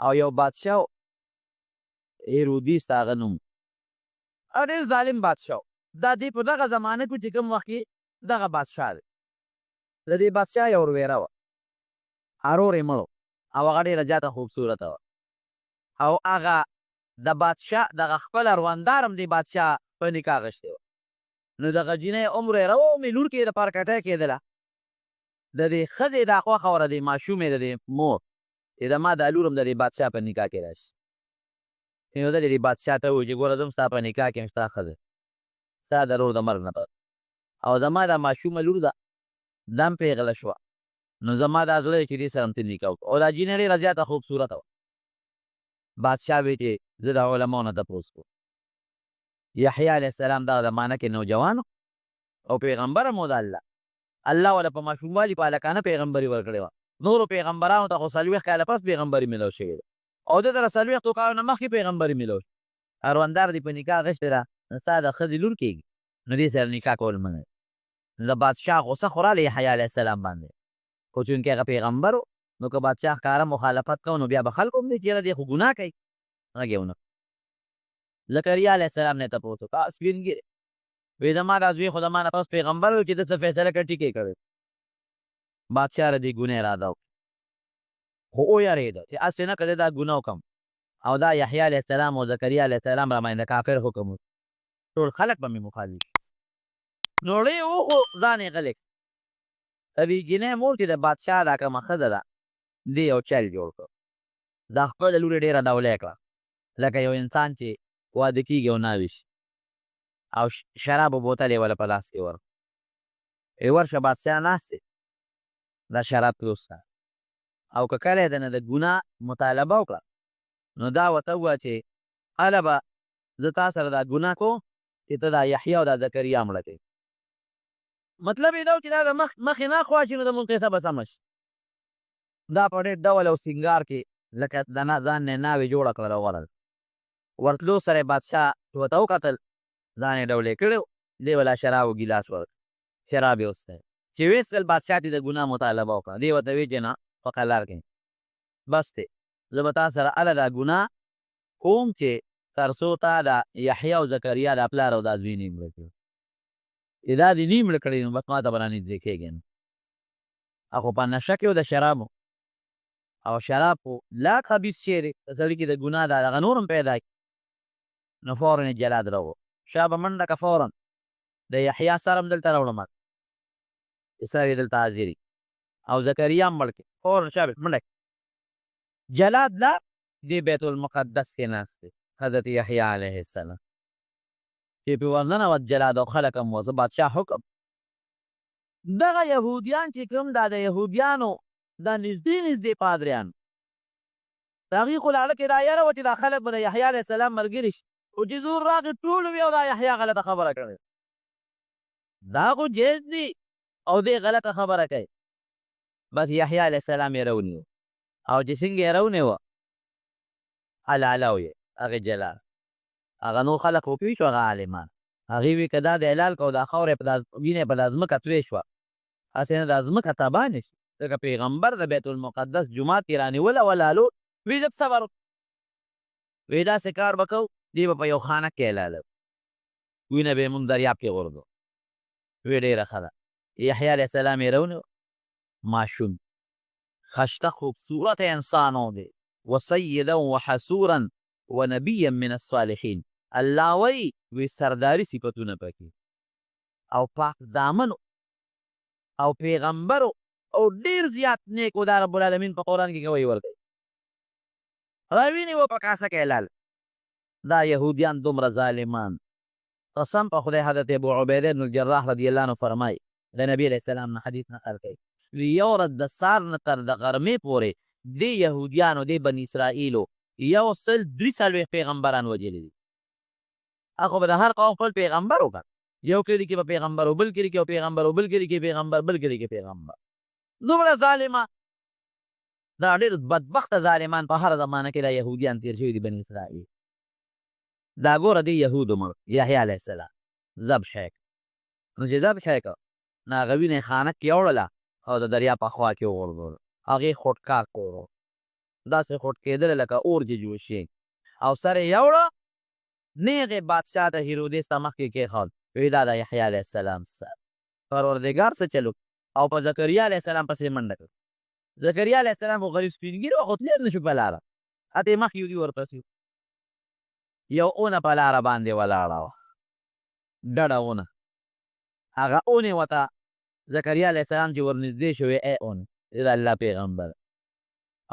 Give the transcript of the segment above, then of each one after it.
او یو بادشاه هیرودیس د هغه نوم او ډېر ظالم بادشاه دا دې په دغه زمانه کې چې کوم وخت کې دغه بادشاه دی د دې بادشاه یو ورېره وه ارور یې مړ او هغه ډېره زیاته خوبصورته وه او هغه د بادشاه دغه خپل اروندار هم دې بادشاه په نکاح غشتې وه نو دغه جینۍ هم ورېره وه او مې لور کې دپاره کټی کېدله د دې ښځې دا خوښه وه د دې ماشوم یې د دې مور چې زما دا لور هم د دې بادشاه په نکاح کې راشي نو ده دې بادشاه ته وویل چې ګوره زه هم ستا په نکاح کې یم ستا ښځه ستا د رور د مرګ نه پس او زما دا ماشومه لور ده دا هم پېغله شوه نو زما دا زړه دی چې دې سره هم ته نکاح وکړو او دا جینۍ ډېره زیاته خوبصورته وه بادشاه وی چې زه د علماو نه تپوس کوم یحیی علیه السلام دغه زمانه کې نوجوان او پیغمبر هم و د الله وله په ماشوموالي په هلکانه پیغمبري ورکړې وه نورو پیغمبرانو ته خو 40 کاله پس پیغمبري میلاو شوې ده او ده ته له 40 کالو نه مخکې پیغمبري میلاو شوې اروندار دې په نکاح غشتې ده ستا د ښځې لور کېږي نو دې سره نکاح کول منع د بادشاه غصه خو راله یحیی علیه السلام باندې خو چونکې هغه پیغمبر و نو که بادشاه ښکاره مخالفت کوو نو بیا به خلکو هم دی چې یاره دې خو ګناه کوي غږ یې ونه زکریا علیه السلام نه یې تپوس وکړه سپین ږیری وی زما دا زوی خو زما نه پس پیغمبر و چې ده څه فیصله کړه ټیکې کړې بادشاه له دې ګناه اراده وکړه خو ویرېده چې هسې نه که زه دا ګناه وکړم او دا یحیی علیه السلام او زکریا علیه السلام را باندې د کافر حکم وکړي ټول خلک به مې مخالف شي نو ړې وخو ځان یې غلی د دې جینۍ مور چې د بادشاه دا کومه ښځه ده دې یو چل جوړ کړ دا خپله لور یې ډېره ډولۍ کړه لکه یو انسان چې واده کېږي او ناوې شي او شرابو بوتل یې وله په لاس کې ورکړ ای ورشه بادشاه ناست دی دا شراب پرې وڅښه او که کله یې د نه د ګناه مطالبه وکړه نو دا ورته ووایه چې هله به زه تا سره دا ګناه کوم چې ته دا یحیی او دا زکریا مړه کوې مطلب یې دا و چې دا د مخې نه خوا شي نو د مونږ قصه به سمه شي دا په ډېر ډول او سینګار کې لکه د ځان نه ناوې جوړه کړله او ورغله ورتلو سره یې بادشاه ورته وکتل ځان یې ډولې کړی و دې ولا شرابو ګیلاس ورکړ شراب یې وڅښل چې ویستل بادشاه دې د ګناه مطالبه وکړه دې ورته ویل چې نه په قلار کې بس دی زه به تا سره هله دا ګناه کوم چې تر څو تا دا یحیی او زکریا دا پلار او دا زوی نه مړه کړي چې دا دې نه مړه کړي نو بس ما ته به رانږدې کېږې نه خو په نشه کې و د شرابو او شراب خو لا خبیث شی دی په سړي کې د ګناه دا دغه نور هم پیدا کړي نو فورا یې جلاد راوړ شا به منډه که فورا د یحیی سر هم دلته راوړم چې سر یې دلته حاضر او زکریا هم مړ کړي فورا شا به منډه جلاد لا دې بیت المقدس کې ناست دی حضرت یحیی علیه السلام چې پې ورننوت جلاد او خلک هم وه بادشاه حکم دغه یهودیان چې کوم دا د یهودیانو دا نږدې پادریان د هغوی خو له هغه کې دا یاره وه چې دا خلک به د یحیی علیه السلام ملګري شي خو چې زور راغی ټول وي او دا یحیی غلطه خبره کړې دا خو جیز دي او دې غلطه خبره کوي بس یحیی علیه السلام یې رونیو او چې څنګه یې رونیوه حلالاو یې هغې جلال هغه نور خلک خو پوه شو هغه عالمان هغې وی که دا د حلال کو دا خاوره وینې په دا ځمکه توی شوه هسې نه دا ځمکه تباه نه شي ځکه پیغمبر د بیت المقدس جومات یې رانیوله ولالو وی زه صبر وی داسې کار به کوو دې به په یو خانه کې حلاله وینه به یې مونږ دریاب کې غورځو وی ډېره ښه ده یحیی علیه السلام یې رونیو ماشوم خشته خوبصورت انسان دی وسیدا وحسورا ونبیا من الصالحین الله وی سرداری صفتونه پکې او پاک دامنو او پیغمبرو او ډېر زیات نیک و دا رب العالمین په قرآن کې ګوی ورکوي راوینې و په کاسه کې حلال دا یهودیان دومره ظالمان قسم په خدای حضرت ابو عبیده بن الجراح رضی الله عنه فرمایي د نبي علیه السلام نه حدیث نقل کوي یو ورځ د سار نه تر د غرمې پورې دې یهودیانو دې بني اسرائیلو 143 پیغمبران وجلي دي هغه به د هر قوم خپل پیغمبر وکړ یو کلي کې به پیغمبر و بل کلي کې پیغمبر و بل کلي کې پیغمبر بل کلي کې پیغمبر دومره ظالمان دا ډېر بدبخته ظالمان په هر زمانه کې دا یهودیان تېر شوي دي بني اسرائیل دا ګوره دې یهودو مړ یحیی علیه السلام ذبح یې کړ نو چې ذبح یې کړ نو هغه وینه یې خانک کې وړله او د دریا په خوا کې وغورځول هغې خودکار کور داسې خوټ کېدله لکه اور چې جوړ شي او سر یې یوړه نیغې بادشاه ته هیرودیس ته مخکې کېښود وی دا د یحیی علیه السلام سر پروردګار څه چلو او په زکریا علیه السلام پسې منډه کړه زکریا علیه السلام خو غریب سپین ږیری و خو تللی نه شو په لاره هلته یې مخکې ودي ورپسې یو اونه په لاره باندې ولاړه وه ډډه اونه هغه اونې ورته زکریا علیه السلام چې ورنږدې شو ای اونې د الله پیغمبر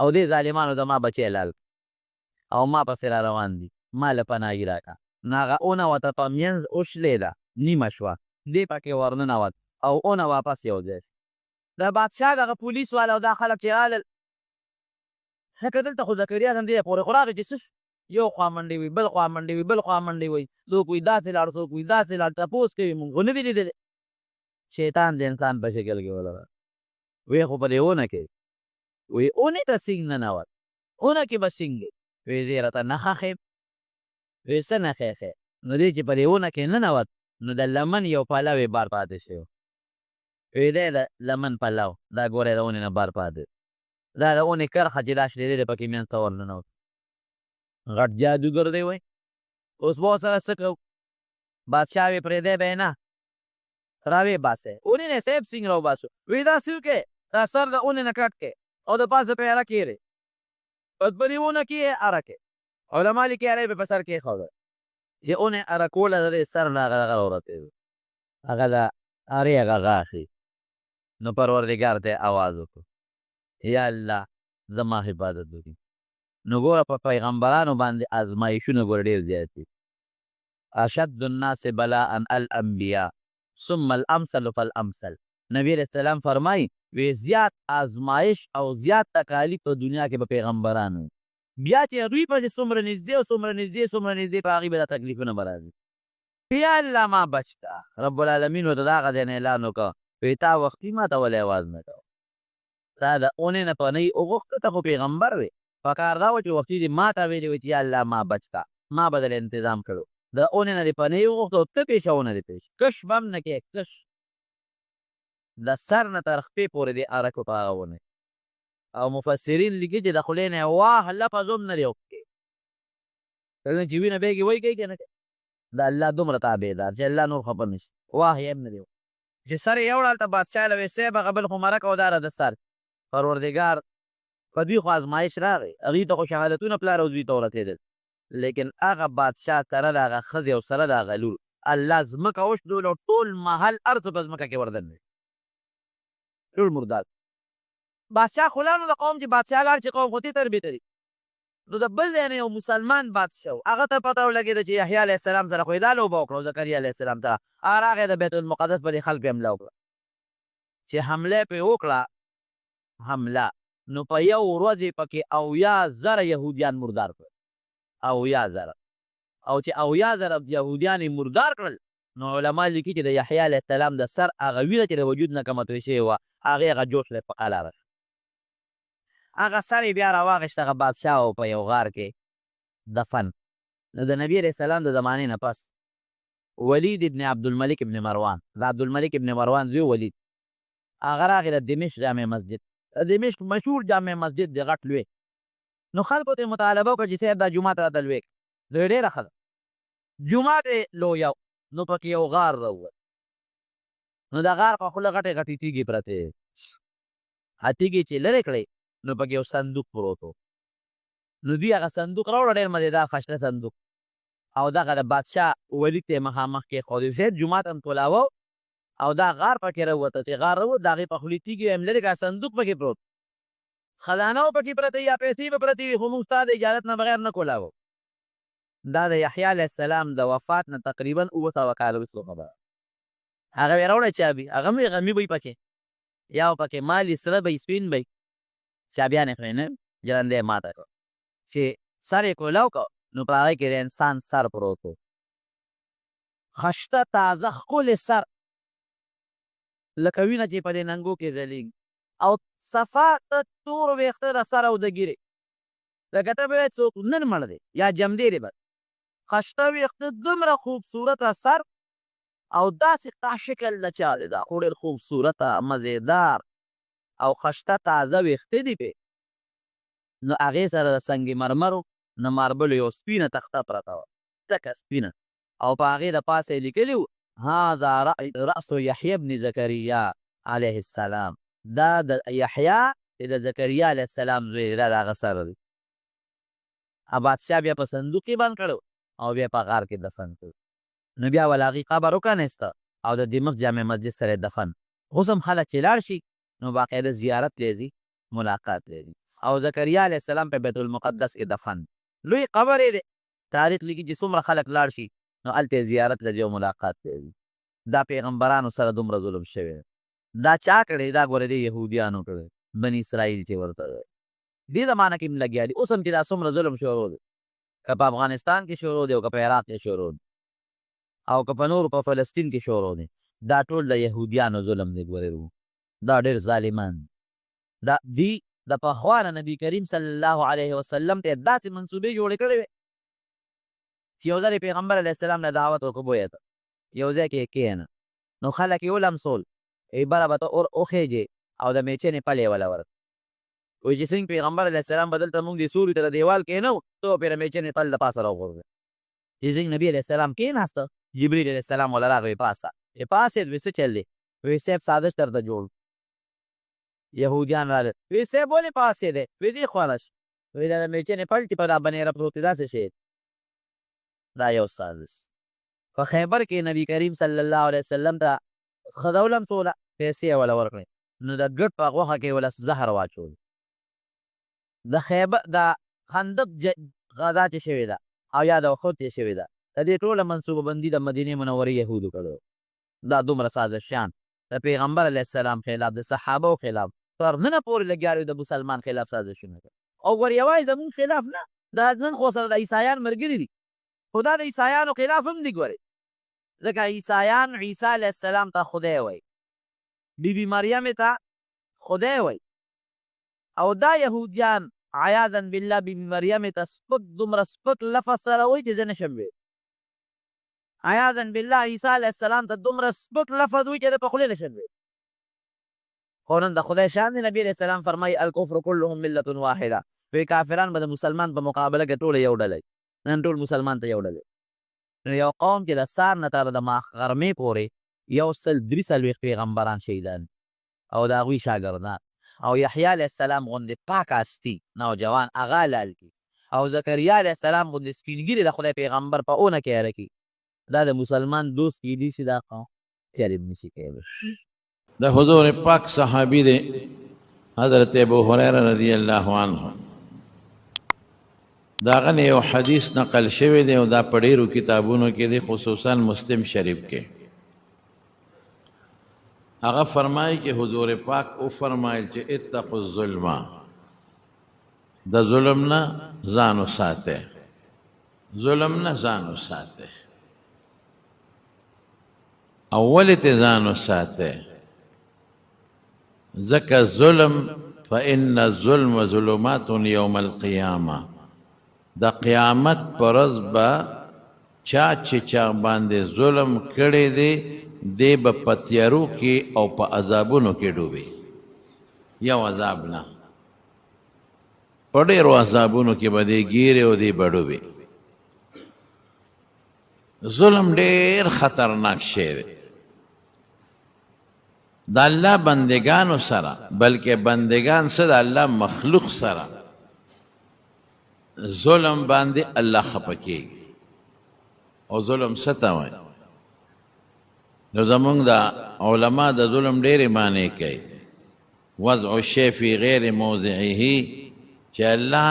او دې ظالمانو زما بچی لال او ما پسې را روان دي ما له پناهي راکړه نو هغه اونه ورته په منځ وشلېده نیمه شوه دې پکې ورننوت او اونه واپس یو ځای د بادشاه دغه پولیس والا او دا خلک چې رالل لکه دلته خو زکریا هم دې پورې خو راغی چې څه شو یو خوا منډې وي بل خوا منډې وي بل خوا منډې وي څوک وایي داسې لاړ څوک وایي داسې لاړ تپوس کوي مونږ خو نه دي لیدلی شیطان د انسان په شکل کې ولره وی خو په دې ونه کې وی اونې ته سینګ ننوت اونه کې به سینګ وی دې راته نښه ښې وی څه نښې ښې نو دې چې په دې ونه کې ننوت نو د لمن یو پلو یې بار پاتې شوی وی دی د لمن پلو دا ګوره د اونې نه بار پاتې دا د اونې کرښه چې دا شلېدلې دی پکې منځ ته ورننوت غټ جادوګر دی وی اوس به ورسره څه کوو بادشاه وی پرېږدی به یې نه راوی باسه اونې نه صاحب سینګ راوباسو وی داسې وکړې دا سر د اونې نه کټ کې او د پاسه پې اره کېږدې بس په دې ونه کې یې اره کې او د مالې کې اره یې په سر کېښوده چې اونې اره کوله د دې سر نه هغه دغه راورتېدو هغه د ارې هغه غاښې نو پروردګار ته یې اواز وکړو یا الله زما حفاظت وکړي نو ګوره په پیغمبرانو باندې ازمایښونه ګوره ډېر زیات دي اشد الناس بلاء الانبیاء ثم الامثل فالامثل نبی علیہ السلام فرمایي وی زیات آزمایش او زیات تکالیف په دنیا کې به پیغمبرانو بیا چې دوی پسې څومره نږدې او څومره نږدې په هغې به دا تکلیفونه به راځي یا الله ما بچ کا رب العالمین ورته د هغه ځای نه اعلان وکړه وی تا وختي ما ته ولې اواز نه کوه تا د اونې نه پنۍ وغوښته ته خو پیغمبر وې پکار دا وه چې وختي دې ما ته ویلې وې چې یا الله ما بچ کا ما به درله انتظام کړو د اونې نه دې پنۍ وغوښته ته پېښونه دې پېښ کش به هم نه کې کش د سر نه تر خپې پورې دې اره کړو په هغه ونې او مفسرین لیکي چې د خولې نه واه لفظ هم نه دی وکړې کله چې وینه بېږي وایي کوي که نه کوي د الله دومره تابعدار چې الله نور خفه نه شي واه یې هم نه دی وکړې چې سر یې یوړه هلته بادشاه له ویې صاحب هغه بل خو مرکه و داره د سر پروردګار په دوی خو ازمایش راغی هغوی ته خو شهادتونه پلار او دوی ته ورسېدل لیکن هغه بادشاه سره د هغه ښځې او سره د هغه لور الله ځمکه وشلول او ټول محل هر څه په ځمکه کې وردنوي ټول مردار بادشاه خو لاړ نو د قوم چې بادشاه لاړ چې قوم خو دې تربیته دي نو د بل ځای نه یو مسلمان بادشاه و هغه ته پته ولګېده چې یحیی علیه السلام سره خو یې دا لوبه وکړه زکریا علیه السلام ته هغه راغی د بیت المقدس په دې خلکو حمله وکړه چې حمله پرې وکړه حمله نو په یو ورځې پکې 80,000 یهودیان مردار کړل 80,000 او چې 80,000 یهودیان یې مردار کړل نو علما لیکي چې د یحیی علیه السلام د سر هغه وینه چې د وجود نه کمه توی شوې وه هغې هغه جوش دی په قلاره هغه سر یې بیا راواخېست هغه بادشاه و په یو غار کې دفن نو د نبي علیه السلام د زمانې نه پس ولید ابن عبدالملک ابن مروان د عبدالملک ابن مروان زوی ولید هغه راغی د دمشق جامع مسجد د دمشق مشهور جامع مسجد دی غټ لوی نو خلکو ته یې مطالبه وکړه چې صاحب دا جومات راته لوی کړه دوی ډېره ښه ده جومات یې لوی نو پکې یو غار راووت نو د غار په خوله غټې غټې تیږې پرتې تیږې چې لرې کړې نو پکې یو صندوق پروت و نو دوی هغه صندوق راوړه ډېر مزېدار خشنه صندوق او دغه د بادشاه ولید ته یې مخامخ کېښودی صاحب جومات هم تولاوه او دا غار پکې راووته چې غار راووت د هغې په خولې تیږې هم لرې کړه صندوق پکې پروت خزانه و پکې پرته یا پیسې به پرتې وي خو موږ ستا د اجازت نه بغیر نه کولاوه دا د یحیی علیه السلام د وفات نه تقریبا 700 کاله وروسته خبره هغه یې راوړی چابي هغه هم غمي به یې پکې یا به پکې مالې سره به یې سپین به یې چابیان یې خو یې نه جرنده یې ماته کړه چې سر یې کولاو کړه نو په هغې کې د انسان سر پروت و خشته تازه ښکلې سر لکه وینه چې په دې ننګو کې ځلېږي او صفا تور ویښته د سر او د ګیرې لکه ته به وایې څوک نن مړ دی یا جمدې دی بس خشته ویښته دومره خوبصورته سر او داسې شکل د چا دی دا خو ډېر خوبصورته مزېدار او خشته تازه ویښته دي پې نو هغې سره د سنگ مرمرو نه ماربلو یو سپینه تخته پرته وه، تکه سپینه، او په هغې د پاسه یې لیکلي وو هذا رأس یحیی بن زکریا علیه السلام، دا د یحیی چې د زکریا علیه السلام زوی دی، دا د هغه سر دی. بادشاه بیا په صندوق کې بند کړو او بیا په غار کې دفن کړو. نو بیا ول هغې قبر وکنیسته او د دمشق جامع مسجد سره دفن. اوس هم خلک چې لاړ شي نو باقاعده زیارت دی ځي، ملاقات دی. او زکریا علیه السلام په بیت المقدس کې دفن، لوی قبر یې دی. تاریخ لیکي چې څومره خلک لاړ شي نو هلته زیارت لري او ملاقات دی. دا پیغمبرانو سره دومره ظلم شوی دا چا کړی؟ دا ګوره دی یهودیانو کړی، بني اسرائیل چې ورته دی. دې زمانه کې هم لګیا دي، اوس هم چې دا څومره ظلم شروع دی، که په افغانستان کې شروع دی او که په عراق کې شروع دی او که په نورو په فلسطین کې شروع دی، دا ټول د یهودیانو ظلم دی. ګورې دا ډېر ظالمان دا دی. د پخوا نه نبي کریم صلی الله علیه وسلم ته داسې منصوبې جوړې کړې وې چې یو ځل پیغمبر علیه السلام له دعوت وکړو بویه ته یو ځای کې کښېنه، نو خلک یې ولمسول، بله به ته اور وخېجې او د میچنې پلې وله ورته وایي چې څنګه پیغمبر علیه السلام به دلته مونږ دې سوري ته د دیوال کښېنو، ته به پرې میچنې پل د پاسه راوغورځوې. چې څنګه نبي علیه السلام کښېناسته، جبریل علیه السلام وله راغی پاسه، پاسېد وایي څه چل دی؟ وایي صاحب سازش درته جوړ. یهودیان راغلل، وایي صاحب ولې پاسېدی؟ وایي دې خوا لاړه شه. وایي دا د میچنې پل چې په دا بنیره پروت دی دا څه شی دی؟ دا یو سازش. په خیبر کې نبي کریم صلی الله علیه وسلم ته ښځه ولمسوله، پیسې یې وله ورکړې، نو د ګډ په غوښه کې وله زهر واچول. د خیبر د خندق غزا چې شوې ده او یا د احد چې شوې ده، د دې ټوله منصوبه بندي د مدینې منورې یهودو کړی. دا دومره سازشیان د پیغمبر علیه السلام خلاف، د صحابو خلاف، تر ننه پورې لګیا دي د مسلمان خلاف سازشونه کوي. او ور یوازې زمونږ خلاف نه، دا نن خو سره د عیسایان ملګري دي، خو دا د عیسایانو خلاف هم دي. ګورئ ځکه عیسایان عیسی علیه السلام ته خدای وایي، بیبي مریم ته خدای وایي، او دا یهودیان عیاذا بالله بیبي مریم ته سپک، دومره سپک لفظ سره وایي چې زه نشم ویلی. عیاذا بالله عیسی علیه السلام ته دومره سپک لفظ وایي چې زه په خولې نشم ویلی. خو نن د خدای شان دی. نبي علیه السلام فرمایي الکفر کلهم ملة واحده، وایي کافران به د مسلمان په مقابله کې ټوله یو ډله، نن ټول مسلمان ته یو ډله. یو قوم چې د سار نه تر د غرمې پورې 143 پیغمبران شهیدان او د هغوی شاګردان، او یحیی علیه السلام غوندې پاک هستي نوجوان هغه لال کي، او زکریا علیه السلام غوندې سپینګیري د خدای پیغمبر په اونه کې هره کي. دا د مسلمان دوست کیدی شي دا قوم چلیم نشي کولی. د حضور پاک صحابي دی حضرت ابو هريره رضی الله عنه، داغه نه یو حدیث نقل شوی دی او دا په ډېرو کتابونو کې دی، خصوصا مسلم شریف کې. هغه فرمایي چې حضور پاک او فرمایل چې اتقوا الظلم، د ظلم نه ځان وساتئ، ظلم نه ځان وساتئ، اول ته ځان وساتئ، ځکه ظلم فإن الظلم ظلمات یوم القیامه، د قیامت پر ورځ به چا چې چا باندې ظلم کړی دی دی به په تیارو کې او په عذابونو کې ډوبي. یو عذاب نه، په ډېرو عذابونو کې به دی ګیرې او دی به ډوبي. ظلم ډېر خطرناک شی دی د الله بندگانو سره، بلکې بندگان څه د الله مخلوق سره ظلم باندې الله خفه کېږي. او ظلم څه ته وایي؟ نو زمونږ د علما د ظلم ډېرې معنی کوي. وضع الشی فی غیر موضعه، چې الله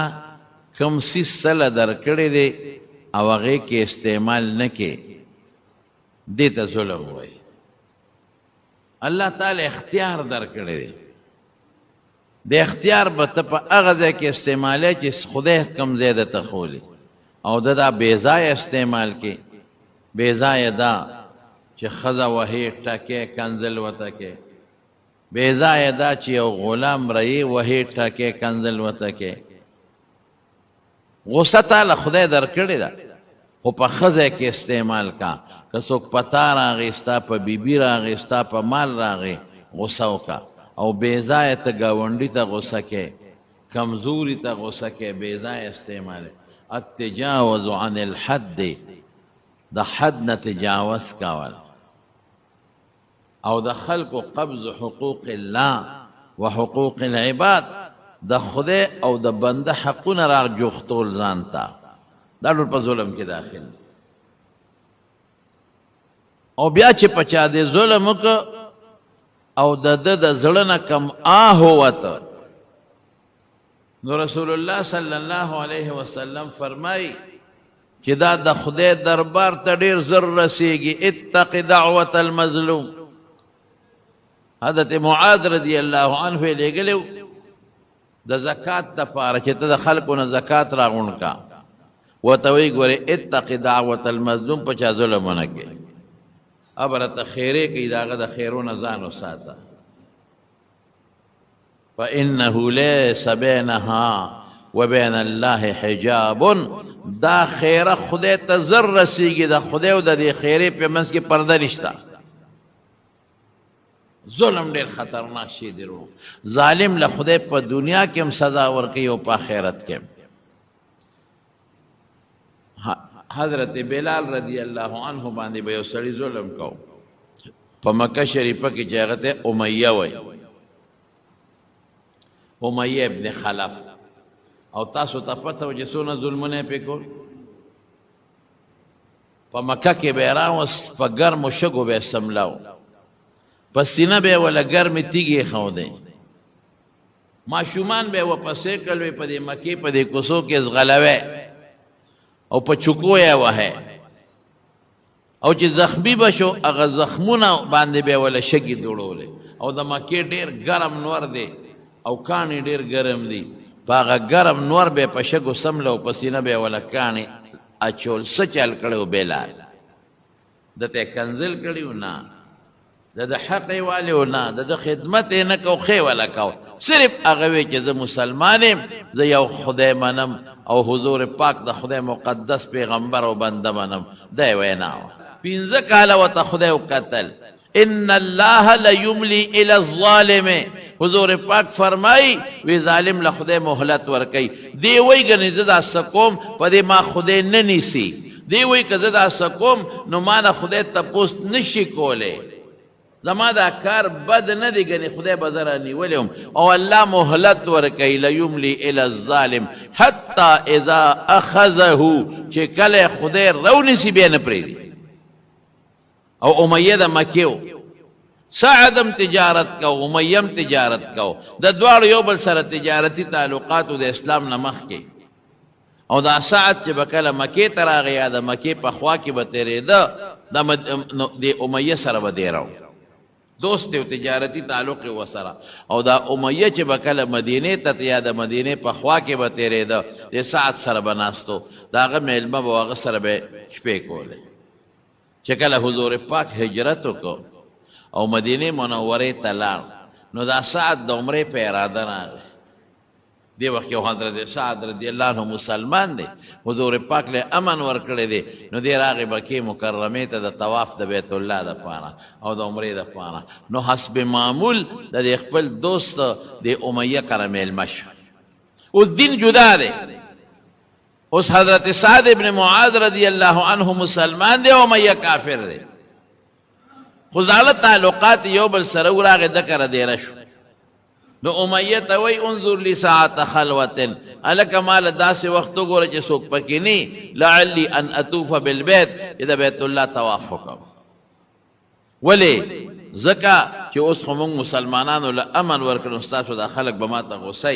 کوم څیز سله درکړی دی او هغې کې استعمال نه کې، دې ته ظلم وایي. الله تعالی اختیار درکړی دی، د اختیار به ته په هغه ځای کې استعمالی چې خدای کوم ځای درته ښولي، او د دا بې ځایه استعمال کې. بې ځایه دا چې ښځه وهې ټکې کنځل وته کې، بې ځایه دا چې یو غلام رهي وهې ټکې کنځل وته کې. غصه تعالی خدای درکړې ده، خو په ښه ځای کې استعمال کا. که څوک په تا راغی، ستا په بیبي راغی، ستا په مال راغی، غصه وکړه. او بې ځایه ته ګاونډي ته غصه کې، کمزوری ته غصه کې بې ځای استعمال التجاوز عن الحد د حد نه تجاوز کول او د خلقو قبض حقوق الله و حقوق العباد د خدای او د بنده حقونه را جوختول ځان ته دا ټول په ظلم کې داخل او بیا چې په چا دې ظلم وکړه او د ده د زړه نه کم آه ووته نو رسول الله صلی الله علیه وسلم فرمایي چې دا د خدای دربار ته ډېر زر رسیږي اتق دعوة المظلوم حضرت معاذ رضی الله عنه یې لېږلی د زکات دپاره چې ته د خلکو نه زکات راغونډ کا ورته وایي ګورې اتق دعوة المظلوم په چا ظلم ونه کړې ابرته خیرې کوي د هغه د خیرونه ځان وساته فإنه ليس بينها وبين الله حجاب دا خیره خدای ته زر رسیږي د خدای او د دې خیرې په منځ کې پرده نشته ظلم ډېر خطرناک شی دی ظالم له خدای په دنیا کې هم سزا ورکوي او په آخرت کې هم حضرت بلال رضی الله عنه باندې به یو سړي ظلم کو په مکه شریفه کې چې هغه ته امیه وایي امیه ابن خلف او تاسو ته پته وه چې څونه ظلمونه یې پې کول په مکه کې به یې راوست په ګرمو شګو به یې سملاو په سینه به یې وله ګرمې تیږې ښودې ماشومان به یې ورپسې کړل په دې مکې په دې کوڅو کې ځغلوی او په چوکو یې وهی او چې زخمی به شو هغه زخمونه باندې به یې وله شګې دوړولې او د مکې ډېر ګرم نور دی او کاڼي ډېر ګرم دي په هغه ګرم نور به یې په شګو سمله او په سینه به یې وله کاڼي اچول څه چل کړی و بلال ده ته یې کنزل کړي و نه د د حق یې والي و نه د د خدمت یې نه کو ښې وله کو صرف هغه وی چې زه مسلمان یم زه یو خدای منم او حضور پاک د خدای مقدس پیغمبر او بنده منم دا یې وینا وه 15 کاله ورته خدای وکتل ان الله لیملی الی الظالم حضور پاک فرمایی وی ظالم له خدای مهلت ورکوي دی وایي ګنې زه دا څه کوم په دې ما خدای نه نیسي دی وایي که زه دا څه کوم نو ما نه خدای تپوس نشي کولی زما دا کار بد نه دی ګنې خدای به زه رانیولی هم او الله مهلت ورکوي لیملی الی الظالم حتی اذا اخذه چې کله خدای رونیسي بیا نه پرېږدي او امیه د مکې سعدم تجارت کو امیهم تجارت کو د دواړو یو بل سره تجارتي تعلقاتو د اسلام نه مخکې او دا سعد چې به کله مکې ته راغی یا د مکې په خوا کې به تېرېده د امیه سره به دیره دوست دی او تجارتي تعلق یې ورسره او دا امیه چې به کله مدینې ته یا د مدینې په خوا کې به تېرېده د سعد سره به ناستو د هغه میلمه به هغه سره به شپې کولې چې کله حضور پاک هجرت وکړو او مدینه منورې ته لاړ نو دا سعد د عمرې په اراده راغی دې وخت کې حضرت سعد رضی الله عنه مسلمان دی حضور پاک له امن ورکړی دی نو دې راغی مکې مکرمې ته د طواف د بیت الله دپاره او د عمرې دپاره نو حسب معمول د دې خپل دوست د امیه کره میلمه شو اوس دین جدا دی اوس حضرت سعد ابن معاذ رضی الله عنه مسلمان دی او امیه کافر دی خو زاړه تعلقات یو بل سره وراغې ده کره دیره شو نو امیه ته وایي انظر لی ساعت خلوتن هلکه ما له داسې وخت وګوره چې څوک پکې نی لعلی ان اطوف بالبیت چې د بیت الله طواف وکړم ولې ځکه چې اوس خو موږ مسلمانانو له امن ورکړو ستاسو دا خلک به ما ته غوسئ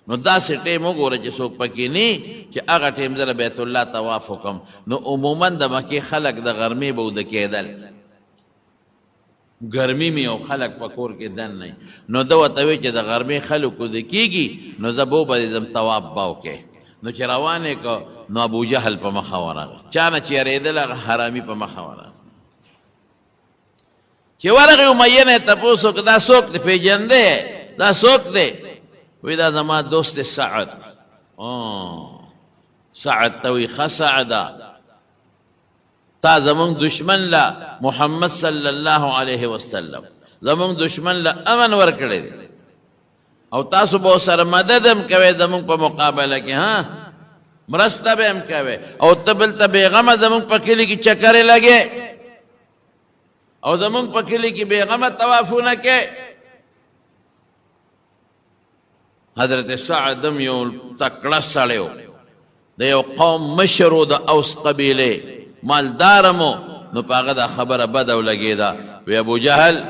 نو داسې ټیم وګوره چې څوک پکې نی چې هغه ټیم زه د بیت الله طواف وکړم نو عموما د مکې خلک د غرمې به اوده کېدل ګرمي مې او خلک په کور کې دن نه نو ده ورته وایي چې د غرمې خلک اوده کېږي نو زه به وبدېدم طواف به وکې نو چې روان یې که نو ابوجهل په مخه ورغی چا نه چې یارېدل هغه حرامي په مخه ورغی چې ورغی امیه نه یې تپوس وکړه دا څوک دی پېژندې دا څوک دی وی دا زما دوست سعد سعد ته وی ښه سعده تا زمونږ دشمن له محمد صلی الله علیه وسلم زمونږ دشمن له امن ورکړی دی او تاسو به ورسره مدد هم کوئ زمونږ په مقابله کې ها مرسته به هم کوئ او ته بل ته بېغمه زمونږ په کلي کې چکرې لګې او زمونږ په کلي کې بېغمه طوافونه کې. حضرت سعد هم یو تکړه سړی و، د یو قوم مشر و د اوس قبیلې، مالدارم و. نو په هغه دا خبره بده ولګېده. وی ابو جهل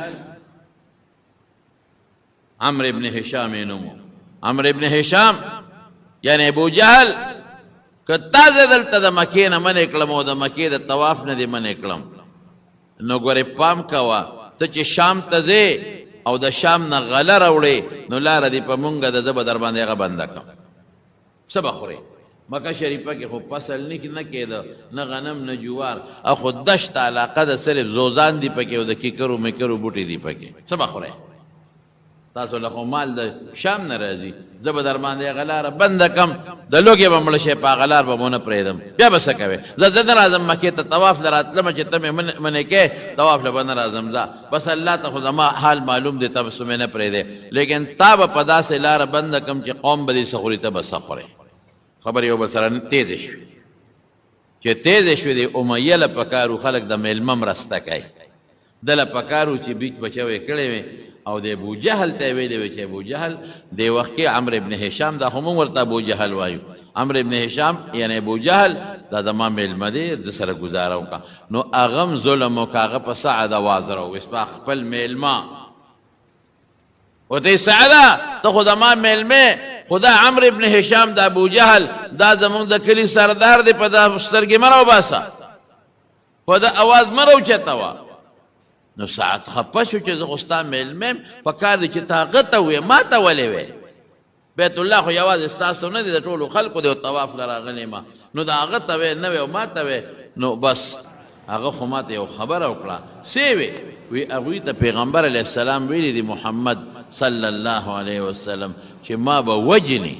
عمرو ابن هشام یې نوم و. عمرو ابن هشام یعنی ابو جهل که تا زه دلته د مکې نه منې کړم او د مکې د طواف نه دې منې کړم، نو ګورې پام کوه ته چې شام ته ځې او د شام نه غله راوړې نو لاره دې په مونږه ده، زه به در باندې هغه بنده کړم. څه به خورې؟ مکه شریفه کې خو فصل نه کېده، نه غنم نه جوار، او خو دشت علاقه ده، صرف زوزان دي پکې او د کیکرو میکرو بوټي دي پکې. څه به خورې؟ تاسو له خو مال د شام نه راځي، زه به در باندې هغه لاره بنده کړم، د لوږې به مړه شې، په هغه لار به مو نه پرېږدم. بیا به څه کوې؟ زه نه راځم مکې ته طواف له راتلمه چې ته مې منې کې طواف له به نه راځم. ځه بس الله ته خو زما حال معلوم دی، تاسو مې نه پرېږدې، لیکن تا به په داسې لاره بنده کړم چې قوم به دې څه خوري، ته به څه خورې. خبرې یو بل سره تیزې شوې، چې تیزې شوې د امیه له پکار و خلک د میلمه مرسته کوي، ده له پکار و چې بیچ بچوې کړې وې او د ابو جهل ته یې ویلې وې چې ابو جهل دې وخت کې عمرو ابن هشام، دا خو موږ ورته ابو جهل وایو، عمرو ابن هشام یعنی ابو جهل دا زما میلمه دی، د سره ګزاره وکړه. نو هغه هم ظلم وکړه، هغه په سعد اواز راوویست په خپل میلمه، ورته یې سعده ته خو زما میلمې، خدا عمرو ابن هشام د ابو جهل دا زمونږ د کلي سردار دی، په دا سترګې مه راوباسه، په دا اواز مه راوچتوه. نو سعد خفه شو چې زه خو ستا میلمه یم، پکار دی چې تا هغه ته ووایې، ما ته ولې وې؟ بیت الله خو یوازې ستاسو نه دی، د ټولو خلکو دی او طواف له راغلی ما، نو د هغه ته وې نه وې او ما ته وې. نو بس هغه خو ما ته یو خبره وکړه، څه وې؟ وی هغوی ته پیغمبر علیه السلام ویلي دی محمد صلی الله علیه وسلم چې ما به وجنې.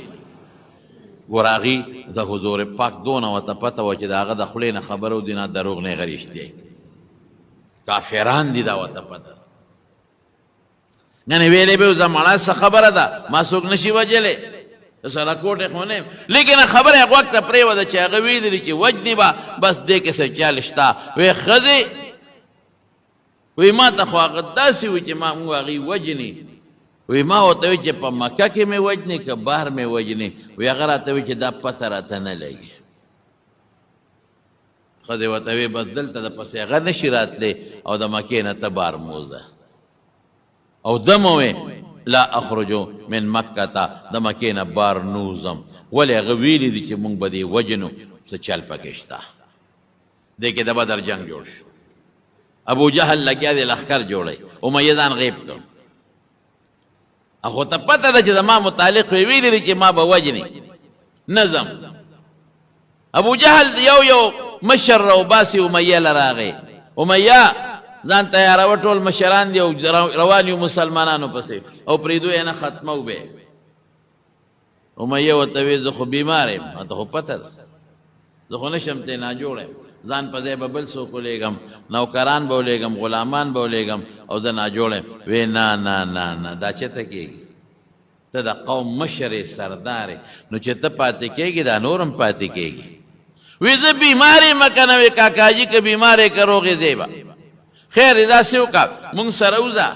ګور هغې د حضور پاک دونه ورته پته وه چې د هغه د خولې نه خبره و دي نه دروغ نه هغه رښتیا کافران دي، دا ورته پته ده. یعنې ویلې به زه مړه څه خبره ده، ما څوک نشي وجلی، سره کوټې خو نه یم، لیکن خبره یې غوږ ته پرېوته چې هغه ویلي چې وجنې به بس دې کې څه چل شته. وی ښځې وی ما ته خو هغه داسې وي چې ما موږ هغې وجنې. وی ما ورته وی چې په مکه کې مې وجنې که بهر مې وجنې. وی هغه راته وی چې دا پته راته نه لګي. ښځې ورته وی بس دلته د پسې هغه نشي راتلی او د مکې نه ته بار موزه. او ده مو وی لا اخرجو من مکه ته، د مکې نه بار نوزم، ولې هغه ویلي دي چې موږ به دې وجنو، څه چل پکې شته. دې کې د بدر جنګ جوړ شو، ابو جهل لګیا دی لښکر جوړی، امیه ځان غیب کړ. خو ته پته ده چې زما متعلق ویلي دي چې ما به وجنې نظم. ابو جهل یو مشر راوباسي امیه له راغی، امیه ځان تیاروه، ټول مشران دي او روان یو مسلمانانو پسې او پرېږدو یې نه ختمو به. امیه ورته وی زه خو بیمار یم، ما ته خو پته ده، زه خو نشم تی ناجوړ یم، ځان په ځای به بل څوک ولېږم، نوکران به ولېږم، غلامان به ولېږم او زه ناجوړ یم. وی نه نه نه نه، دا چېرته کېږي؟ ته د قوم مشر یې، سردار یې، نو چې ته پاتې کېږي دا نور هم پاتې کېږي. وی زه بیمار یم که نه؟ وی کاکاجي که بیمار یې که روغ یې ځې به. خیر داسې وکړه مونږ سره وځه،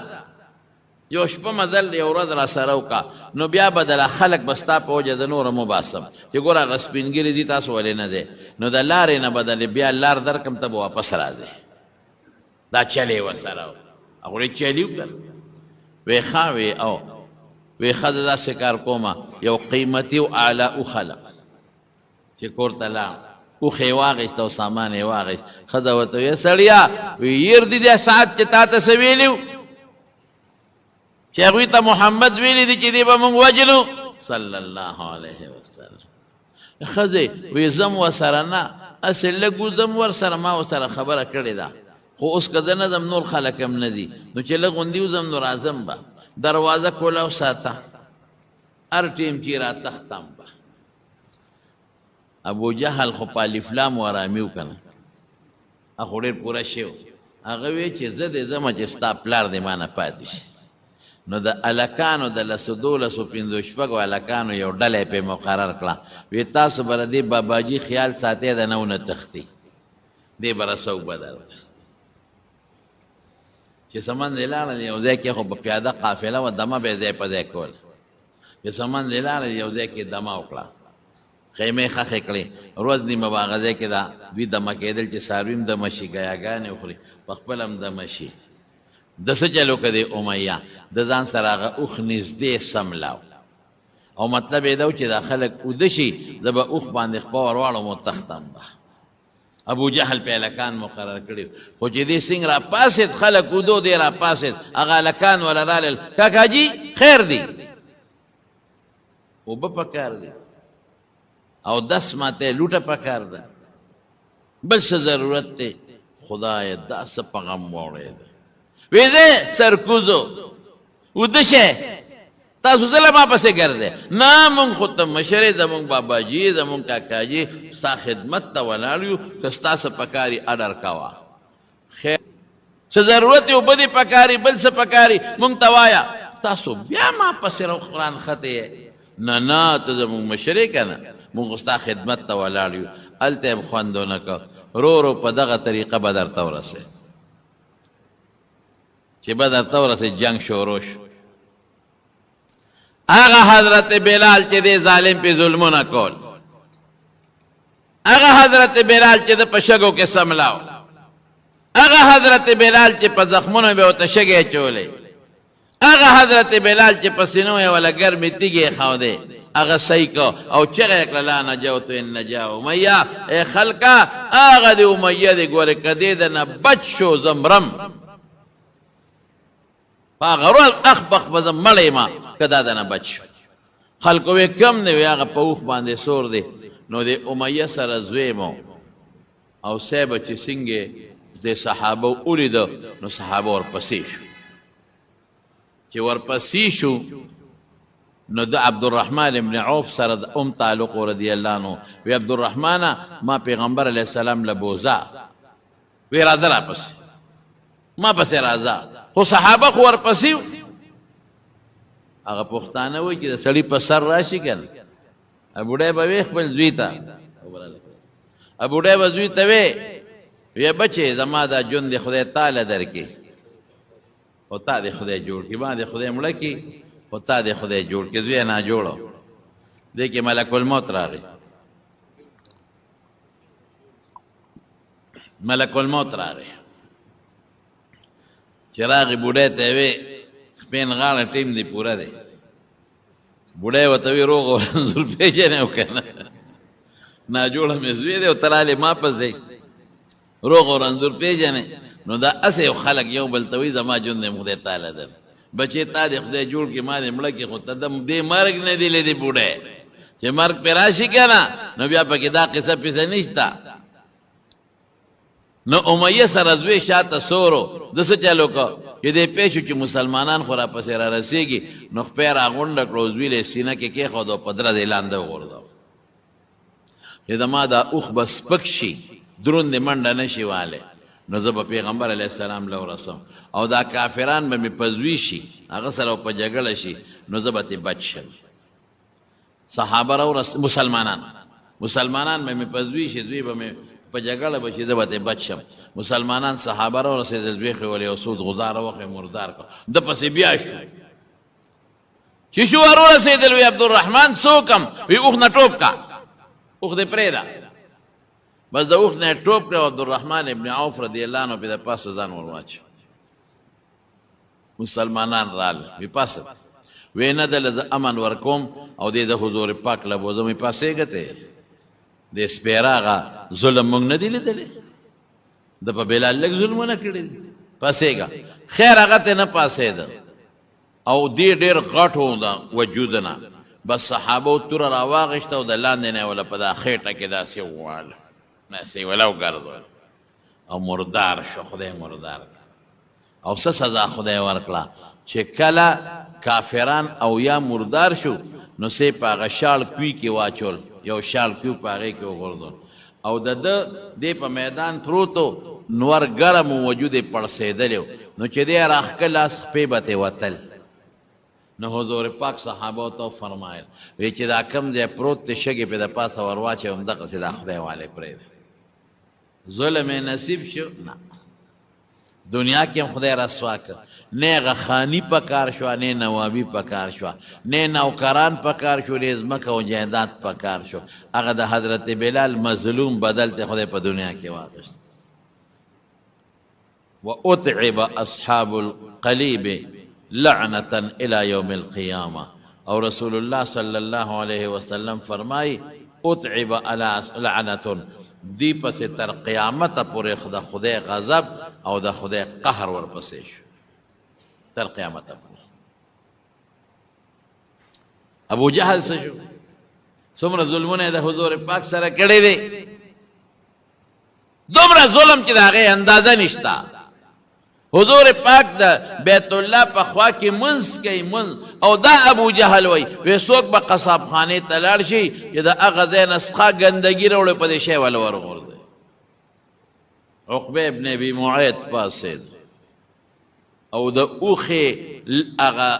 یو شپه مزل یو ورځ را سره وکړه، نو بیا به دله خلک به ستا په وجه د نور هم وباسم چې ګوره هغه سپین ږیري دي تاسو ولې نه دی، نو د لارې نه به دلې بیا لار درکړم ته به واپس راځې. دا چل یې ورسره و، هغوی چلي وکړل. وی ښه وی او وی ښه زه داسې کار کومه، یو قیمتي او اعلی اوښه چې کور ته لاړ، اوښ یې واخېست او سامان یې واخېست. ښځه ورته ویې سړیه وی ير دي دا ساعت چې تا ته څه ویلي و چې هغوی ته محمد ویلي دي چې دې به مونږ وجنو صلی الله علیه وسلم. ښځې وی زم ورسره نه، هسې لږ وځم ورسره، ما ورسره خبره کړې ده، خو اوس که زه نه ځم نور خلک هم نه دي، نو چې لږ غوندي وځم نو راځم به، دروازه کولاو ساته، هر ټیم چې را تختم به. ابو جهل خو په الفلام ورامي وکنه، هغه ډېر پوره شوی، هغه وی چې زه دې ځمه چې ستا پلار دې ما نه پاتې شي. نو د الکانو د لسو دولسو پنځو شپږو الکانو یو ډله یې پې مقرر کړه وی تاسو به د دې باباجي خیال ساتئ د نه ونه تښتي دې به رسو بدل چې سمن دې لاړل یو ځای کې خو په پیاده قافله وه دمه به یې ځای په ځای کول چې سمن دې لاړل یو ځای کې دمه وکړه خیمې خښې کړې روز نیمه به هغه ځای کې دا دوی دمه کېدل چې څاروي هم دمه شي ګیاګانې وخوري په خپله هم دمه شي د څه چل وکړه د امیه د ځان سره هغه اوښ نږدې سملاو او مطلب یې دا و چې دا خلک اوده شي زه به اوښ باندې خپه ور واړم او تختم به ابو جهل په هلکان مقرر کړي خو چې دې سنګ را پاسېد خلک اودو دی را پاسېد هغه هلکان وله رالل کاکاجي خیر دی اوبه پکار دی او دس ماته لوټه پکار ده بل څه ضرورت دی خدای دا څه په غم واوړېده وی دی سرکوزو اوده شه تاسو زله ما پسې ګرځئ نه مونږ خو ته مشر یې زمونږ باباجي زمونږ کاکاجي ستا خدمت ته ولاړ یو که ستا څه پکاري اډر کوه خیر څه ضرورت یې اوبه دې پکاري بل څه پکاري مونږ ته وایه تاسو بیا ما پسې رانښتې یې نه نه ته زمونږ مشر یې که نه مونږ ستا خدمت ته ولاړ یو هلته یې خوند ونه که رو رو په دغه طریقه به درته ورسېد چې به درته ورسېد جنګ شروع شو هغه حضرت بلال چې دی ظالم پې ظلمونه کول هغه حضرت بلال چې د په شګو کې سملاو هغه حضرت بلال چې په زخمونو به ورته شګې اچولې هغه حضرت بلال چې په سینو یې وله ګرمې تیږې ښودې هغه صحیح کو او چغه یې کړه لا نجوت ان نجا امیه ای خلکه هغه د امیه دی ګورې که دې د نه بچ شو زمرم په هغه ورځ اخ بخ به زه مړی ما که دا د نه بچ شو خلکو وی کم دی وی هغه په اوښ باندې سور دی نو د امیه سره زوی مو او صیبه چې څنګه د صحابه ولیده نو صحابه ورپسې شو چې ورپسې شو نو د عبدالرحمن ابن عوف سره د تعلق رضی الله عنه وی عبدالرحمنه ما پیغمبر علیه السلام له بوزا وی راځه راپسې ما پسې راځه خو صحابه خو ورپسې هغه پښتانه وایي چې د سړي په سر راشي که نه بوډۍ به وی خپل زوی ته بوډۍ به زوی ته وی وی بچې زما دا ژوند د خدای تاله درکړي خو تا دې خدای جوړ کړي ما دې خدای مړه کړي خو تا دې خدای جوړ کړي زوی یې ناجوړه دې کې ملک الموت راغی ملک الموت راغی چې راغی بوډۍ ته یې وی سپین غاړه ټیم دی پوره دی بوډۍ ورته وی روغ او رنځور پېژنې او که نه ناجوړه مې زوی دی او ته رالې ما پسې روغ او رنځور پېژنې نو دا هسې یو خلک یو بل ته وایي زما ژوند دی خدای تعالی در بچې تا دې خدای جوړ کړي ما دې مړه کړي خو ته دې مرګ نه دی لیدې بوډۍ چې مرګ پې راشي که نه نو بیا پکې دا قصه پیسه نشته نو امیه سره زوی شاته سورو د څه چل وکړه چې دی پوه شو چې مسلمانان خو راپسې را رسېږي نو خپۍ راغونډه کړه زوی له سینه کې کېښود او په درز یې لاندې وغورځاو چې زما دا اوښ به سپک شي دروند یې منډه نه شي والی نو زه به پیغمبر علیه السلام له ورسم او دا کافران به مې په زوی شي هغه سره په جګړه شي نو زه به ترې بچ شم صحابه راورس مسلمانان به مې په زوی شي دوی به مې په جګړه به چې زه به ترې بچ شم مسلمانان صحابه راورسېدل دوی خو ولې یو څو غزاره وخې مردار کړه ده پسې بیا شو چې شو ورورسېدل وی عبدالرحمن څوکم وی اوښ نه ټوپ کا اوښ دې پرېږده بس د اوښ نه یې ټوپ کړه او عبدالرحمن ابن عوف رضی الله عنه پې د پاسه ځان ور واچو مسلمانان راغلل وی پاسه وی نه دله زه امن ورکوم او دې د حضور پاک له بوزم وی پاسېږه ته د سپېره هغه ظلم موږ نه دی لیدلی د په بلال لږ ظلمونه کړي دي پاسېږه خیر هغه ته نه پاسېده او دې ډېر غټ و د وجود نه بس صحابو توره راواغېسته او د لاندې نه یې وله په دا خېټه کې داسې وواله داسې یې وله وګرځول او مردار شو خدای مردار او څه سزا خدای ورکړه چې کله کافران او یا مردار شو نو سې په هغه شال کوی کې واچول یو شال کوی په هغې کې وغورځول او د ده دې په میدان پروتو نور ګرم و وجود یې پړسېدلی نو چې دی راښکه لاس خپې به ترې وتل نو حضور پاک صحابه ته فرمایل وی چې دا کم ځای پروت دی شګې پې د پاسه ور واچوم دغسې دا خدای والی پرېږده ظلم یې نصیب شو نه دنیا کې هم خدای رسوا کړ نه هغه خاني په کار شوه نه نوابي په کار شوه نه نوکران په کار شو نه ځمکه او جایداد په کار شو هغه د حضرت بلال مظلوم بدل ته خدای په دنیا کې واخیست واتعب اصحاب القلیب لعنة الى یوم القیامه او رسول الله صلی الله علیه وسلم فرمای اتعب لعنة دی پسې تر قیامته پورې د خدای غضب او د خدای قهر ورپسې شو تر قیامته پورې ابو جهل څه شو څومره ظلمونه یې د حضور پاک سره کړی دی دومره ظلم چې د هغې اندازه نشته حضور پاک د بیت الله په خوا کې منځ کوي منځ او دا ابو جهل وی څوک به قصاب خانې ته لاړ شي چې د هغه ځای نه څخه ګندګي راوړي په دې شی والا ورغورځوي عقبه ابن ابي معيط پاسېد او د اوښې هغه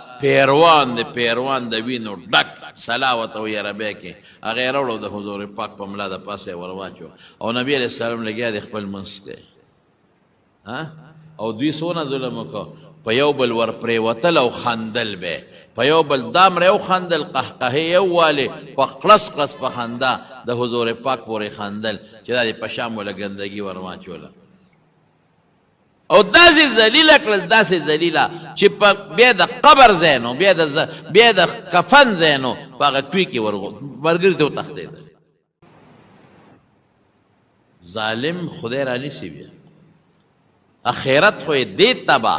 پیروان د وینو ډک سلاوت او یربی کې هغه یې راوړو د حضور پاک په ملا د پاسه یې ور واچو او نبي علیه السلام لګیا دی خپل منځ کوي او دوی څونه ظلم وکړو په یو بل ور پرېوتل او خندل به په یو بل دا مړی وخندل قهقهې یو والې په قلس قلس په خندا د حضور پاک پورې خندل چې دا دې په شام وله ګندګي ور واچوله او داسې ذلیله کړل داسې ذلیله چې بیا د قبر ځای نو بیا د کفن ځای نو په هغه کوي کې ملګري ته وتښتېدل ظالم خدای رانیسي بیا اخرت خو یې دې تبا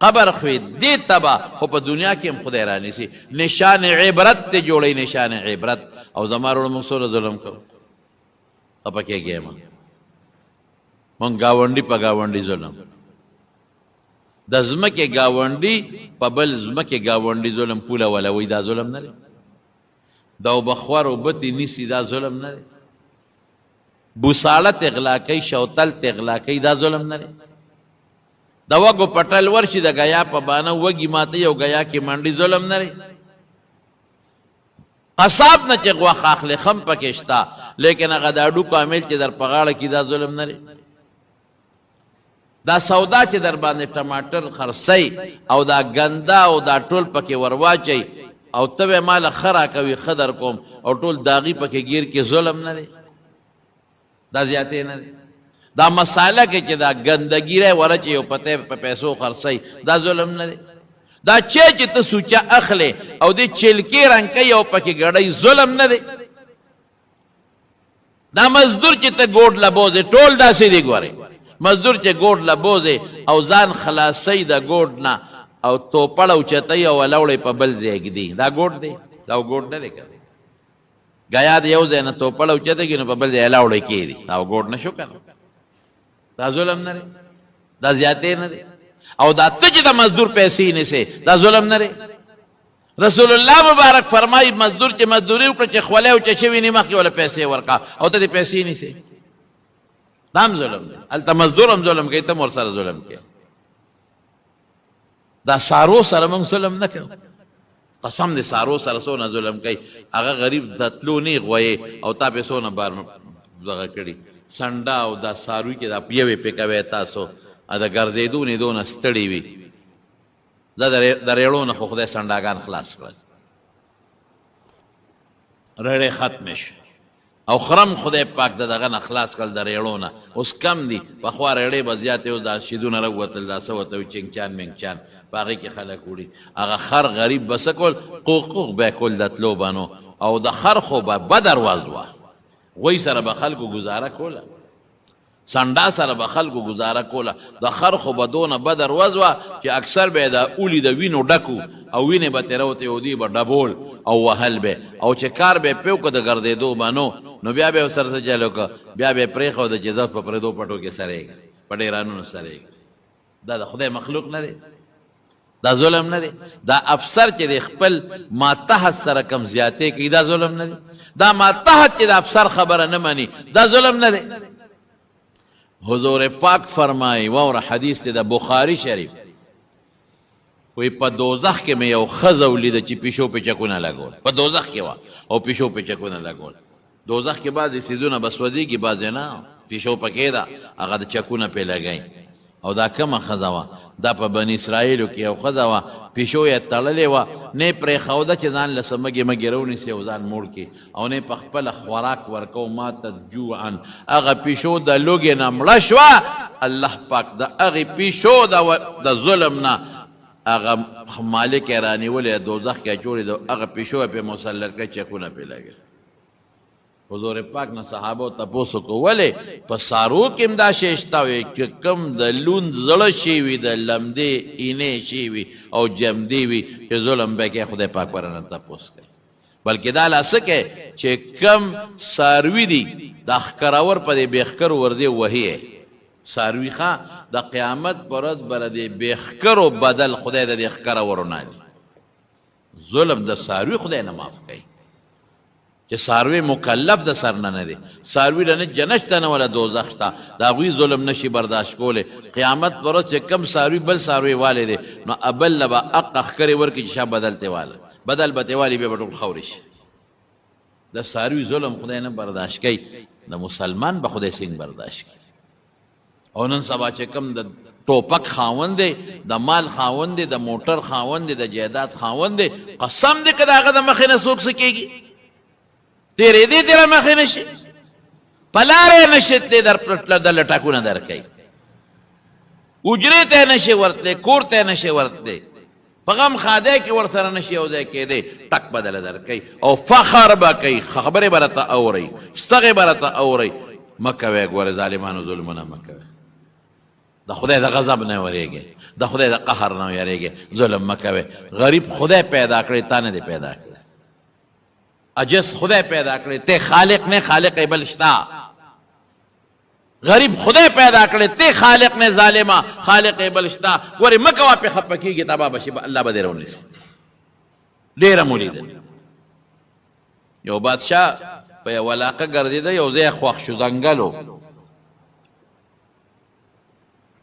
قبر خو یې دې تبا خو په دنیا کې هم خدای رانیسي نشان عبرت ته جوړوي نشان عبرت او زما وروڼو موږ څومره ظلم کوو خفه کېږې مه موږ ګاونډي په ګاونډي ظلم د ځمکې ګاونډي په بل ځمکې ګاونډي ظلم پوله ولوي دا ظلم نه دی د اوبخور اوبه تې نیسي دا ظلم نه دی بوساړه تغلا کوي شوتل تغلا کوي دا ظلم نه دی د وږو پټل ورشي د ګیا په بانه وږي ماته یو ګیا کې منډي ظلم نه دی قصاب نه چې غوښه اخلي خم پکې شته لیکن هغه د اډو کامل چې در په غاړه کې دا ظلم نه دی دا سودا چې در باندې ټماټر خرڅئ او دا ګنده او دا ټول پکې ورواچئ او ته به ماله ښه راکوي ښه در کوم او ټول داغي پکې ګیر کې ظلم نه دی دا زیاتې نه دی دا مساله کې چې دا ګندګي رای ورچې یو پته په پیسو خرڅئ دا ظلم نه دی دا چې ته سوچه اخلې او دې چلکې رنګ کوي او پکې ګړئ ظلم نه دی دا مزدور چې ته ګوډ لبوځې ټول داسې دی ګورئ مزدور چې ګوډ لبوځې او ځان خلاصئ د ګوډ نه او توپړ اوچتئ او ولاړئ په بل ځای ږدي دا ګوډ دی دا ګوډ نه دی که ګیا د یو ځای نه توپړ اوچته کړي نو په بل ځای لاوړی کېږي دا ګوډ نه شو که نه دا ظلم نه دی دا زیاتې نه دی او دا ته چې د مزدور پیسې نیسې دا ظلم نه دی رسول الله مبارک فرمایي مزدور چې مزدوري وکړه چې خولۍ او چچې ویني مخکې وله پیسې ورکړه او ته دې پیسې نیسې دا هم ظلم دی هلته مزدور هم ظلم کوي ته هم ورسره ظلم کوي دا سارو سره موږ ظلم نه کوو قسم دې سارو سره څونه ظلم کوي هغه غریب د تلو نیغ وایي او تا پې څونه بار دغه کړي سنډه او دا ساروي چې دا یوې پې کوئ تاسو د ګرځېدو نه دونه ستړي وي دا د ریړو نه خو خدای سنډاګان خلاص کړل ریړې ختمې شو او خرم خدای پاک د دغه نه خلاص کړل د ریړو نه اوس کم دي پخوا ریړې به زیاتې اوس دا شیدونه راووتل دا څه ورته وي چنګچان منګچان په هغې کې خلک وړي هغه خر غریب به څه کول قوق به یې کول د تلو بنو او د خر خو به بد ارواز وه غوی سره به خلکو ګزاره کوله سنډا سره به خلکو ګزاره کوله د خر خو به دونه بد ارواز وه چې اکثر به یې د اولي د وینو ډکو او وینې به ترې راوتې او دوی به ډبول او وهل به او چې کار به یې پې وکړه د ګرځېدو بنو نو بیا به یې ورسره څه چل وکړه بیا به یې پرېښوده چې زه په پردو پټو کې سرېږم په ډېرانونو سرېږم دا د خدای مخلوق نه دی دا ظلم نه دی دا افسر چې د خپل ماتحت سره کم زیاتې کوي دا ظلم نه دی دا ماتحت چې د افسر خبره نه مني دا ظلم نه دی حضور پاک فرمایي واوره حدیث دی د بخاري شریف وی په دوزخ کې مې یو ښځه ولیده چې پیشو پې چکونه لګول په دوزخ کې وه او پیشو پې چکونه لګول دوزخ کې بعضې څیزونه به سوځېږي بعضې نه پیشو پکې ده هغه د چکونه پې لګئ او دا کومه ښځه وه دا په بني اسرائیلو کې یو ښځه وه پیشو یې تړلې وه نه یې پرېښوده چې ځان له څه مږې مږې راونیسي او ځان موړ کړي او نه یې په خپله خوراک ورکو ماتت جوعا هغه پیشو د لوږې نه مړه شوه الله پاک د هغې پیشو د ظلم نه هغه مالک یې رانیولې دوزخ کې اچولې د هغه پیشو یې پې مسلط کړی چکونه پې لګېږي حضور پاک نه صحابو تپوس وکړو ولې په سارو کې هم دا شی شته وی چې کوم د لوند زړه شی وي د لمدې اینې شی وي او جمدې وي چې ظلم به کې خدای پاک پر نه تپوس کوي بلکې دا لا څه کوي چې کم ساروي دي دا ښکراور په دې بېښکرو ورځې وهي ساروي ښه د قیامت پر ورځ به د بېښکرو بدل خدای د دې ښکراورو نه ظلم د ساروي خدای نه معاف کوي چې ساروی مکلف د سر نه دی ساروی له نه جنت ته نه ولا دوزخ ته د هغوی ظلم نشي برداشت کولی قیامت پر ورځ چې کم ساروی بل ساروی والی دی نو بل له به حق ښکرې ورکړي چې شا بدل ته واله بدل به ته والي بیا به ټول خورې شي د ساروی ظلم خدای نه برداشت کوي د مسلمان به خدای څنګه برداشت کوي او نن سبا چې کم د ټوپک خاوند دی د مال خاوند دی د موټر خاوند دی د جایداد خاوند دی قسم دی که د هغه د مخې نه څوک څه کېږي تیرې دې تیره مخې نه شي په لارې نه شي دی درله ټاکونه در کوي اجرې ته نه شي ورتلی کور ته نه شي ورتلی په غم خادی کې ورسره نه شي یو ځای کېدی ټک بدله در کوي او فخر به کوي خبرې به راته اورئ ستغې به راته اورئ مه کوئ ګورې ظالمانو ظلمونه مه کوئ د خدای د غضب نه وریږئ د خدای د قهر نه ویریږئ ظلم مه کوئ غریب خدای پیدا کړی تا نه دی پیدا کړی عجز خدای پیدا کړی ته خالق نه خالق بل شتا غریب خدای پیدا کړی ته خالق نه ظالما خالق بل شتا ګورې مه کوه پې خفه کېږي تباه به شي الله به دې راونیسي ډېره مو لیدل یو بادشاه په یو علاقه ګرځېده یو ځای خوښ شو ځنګل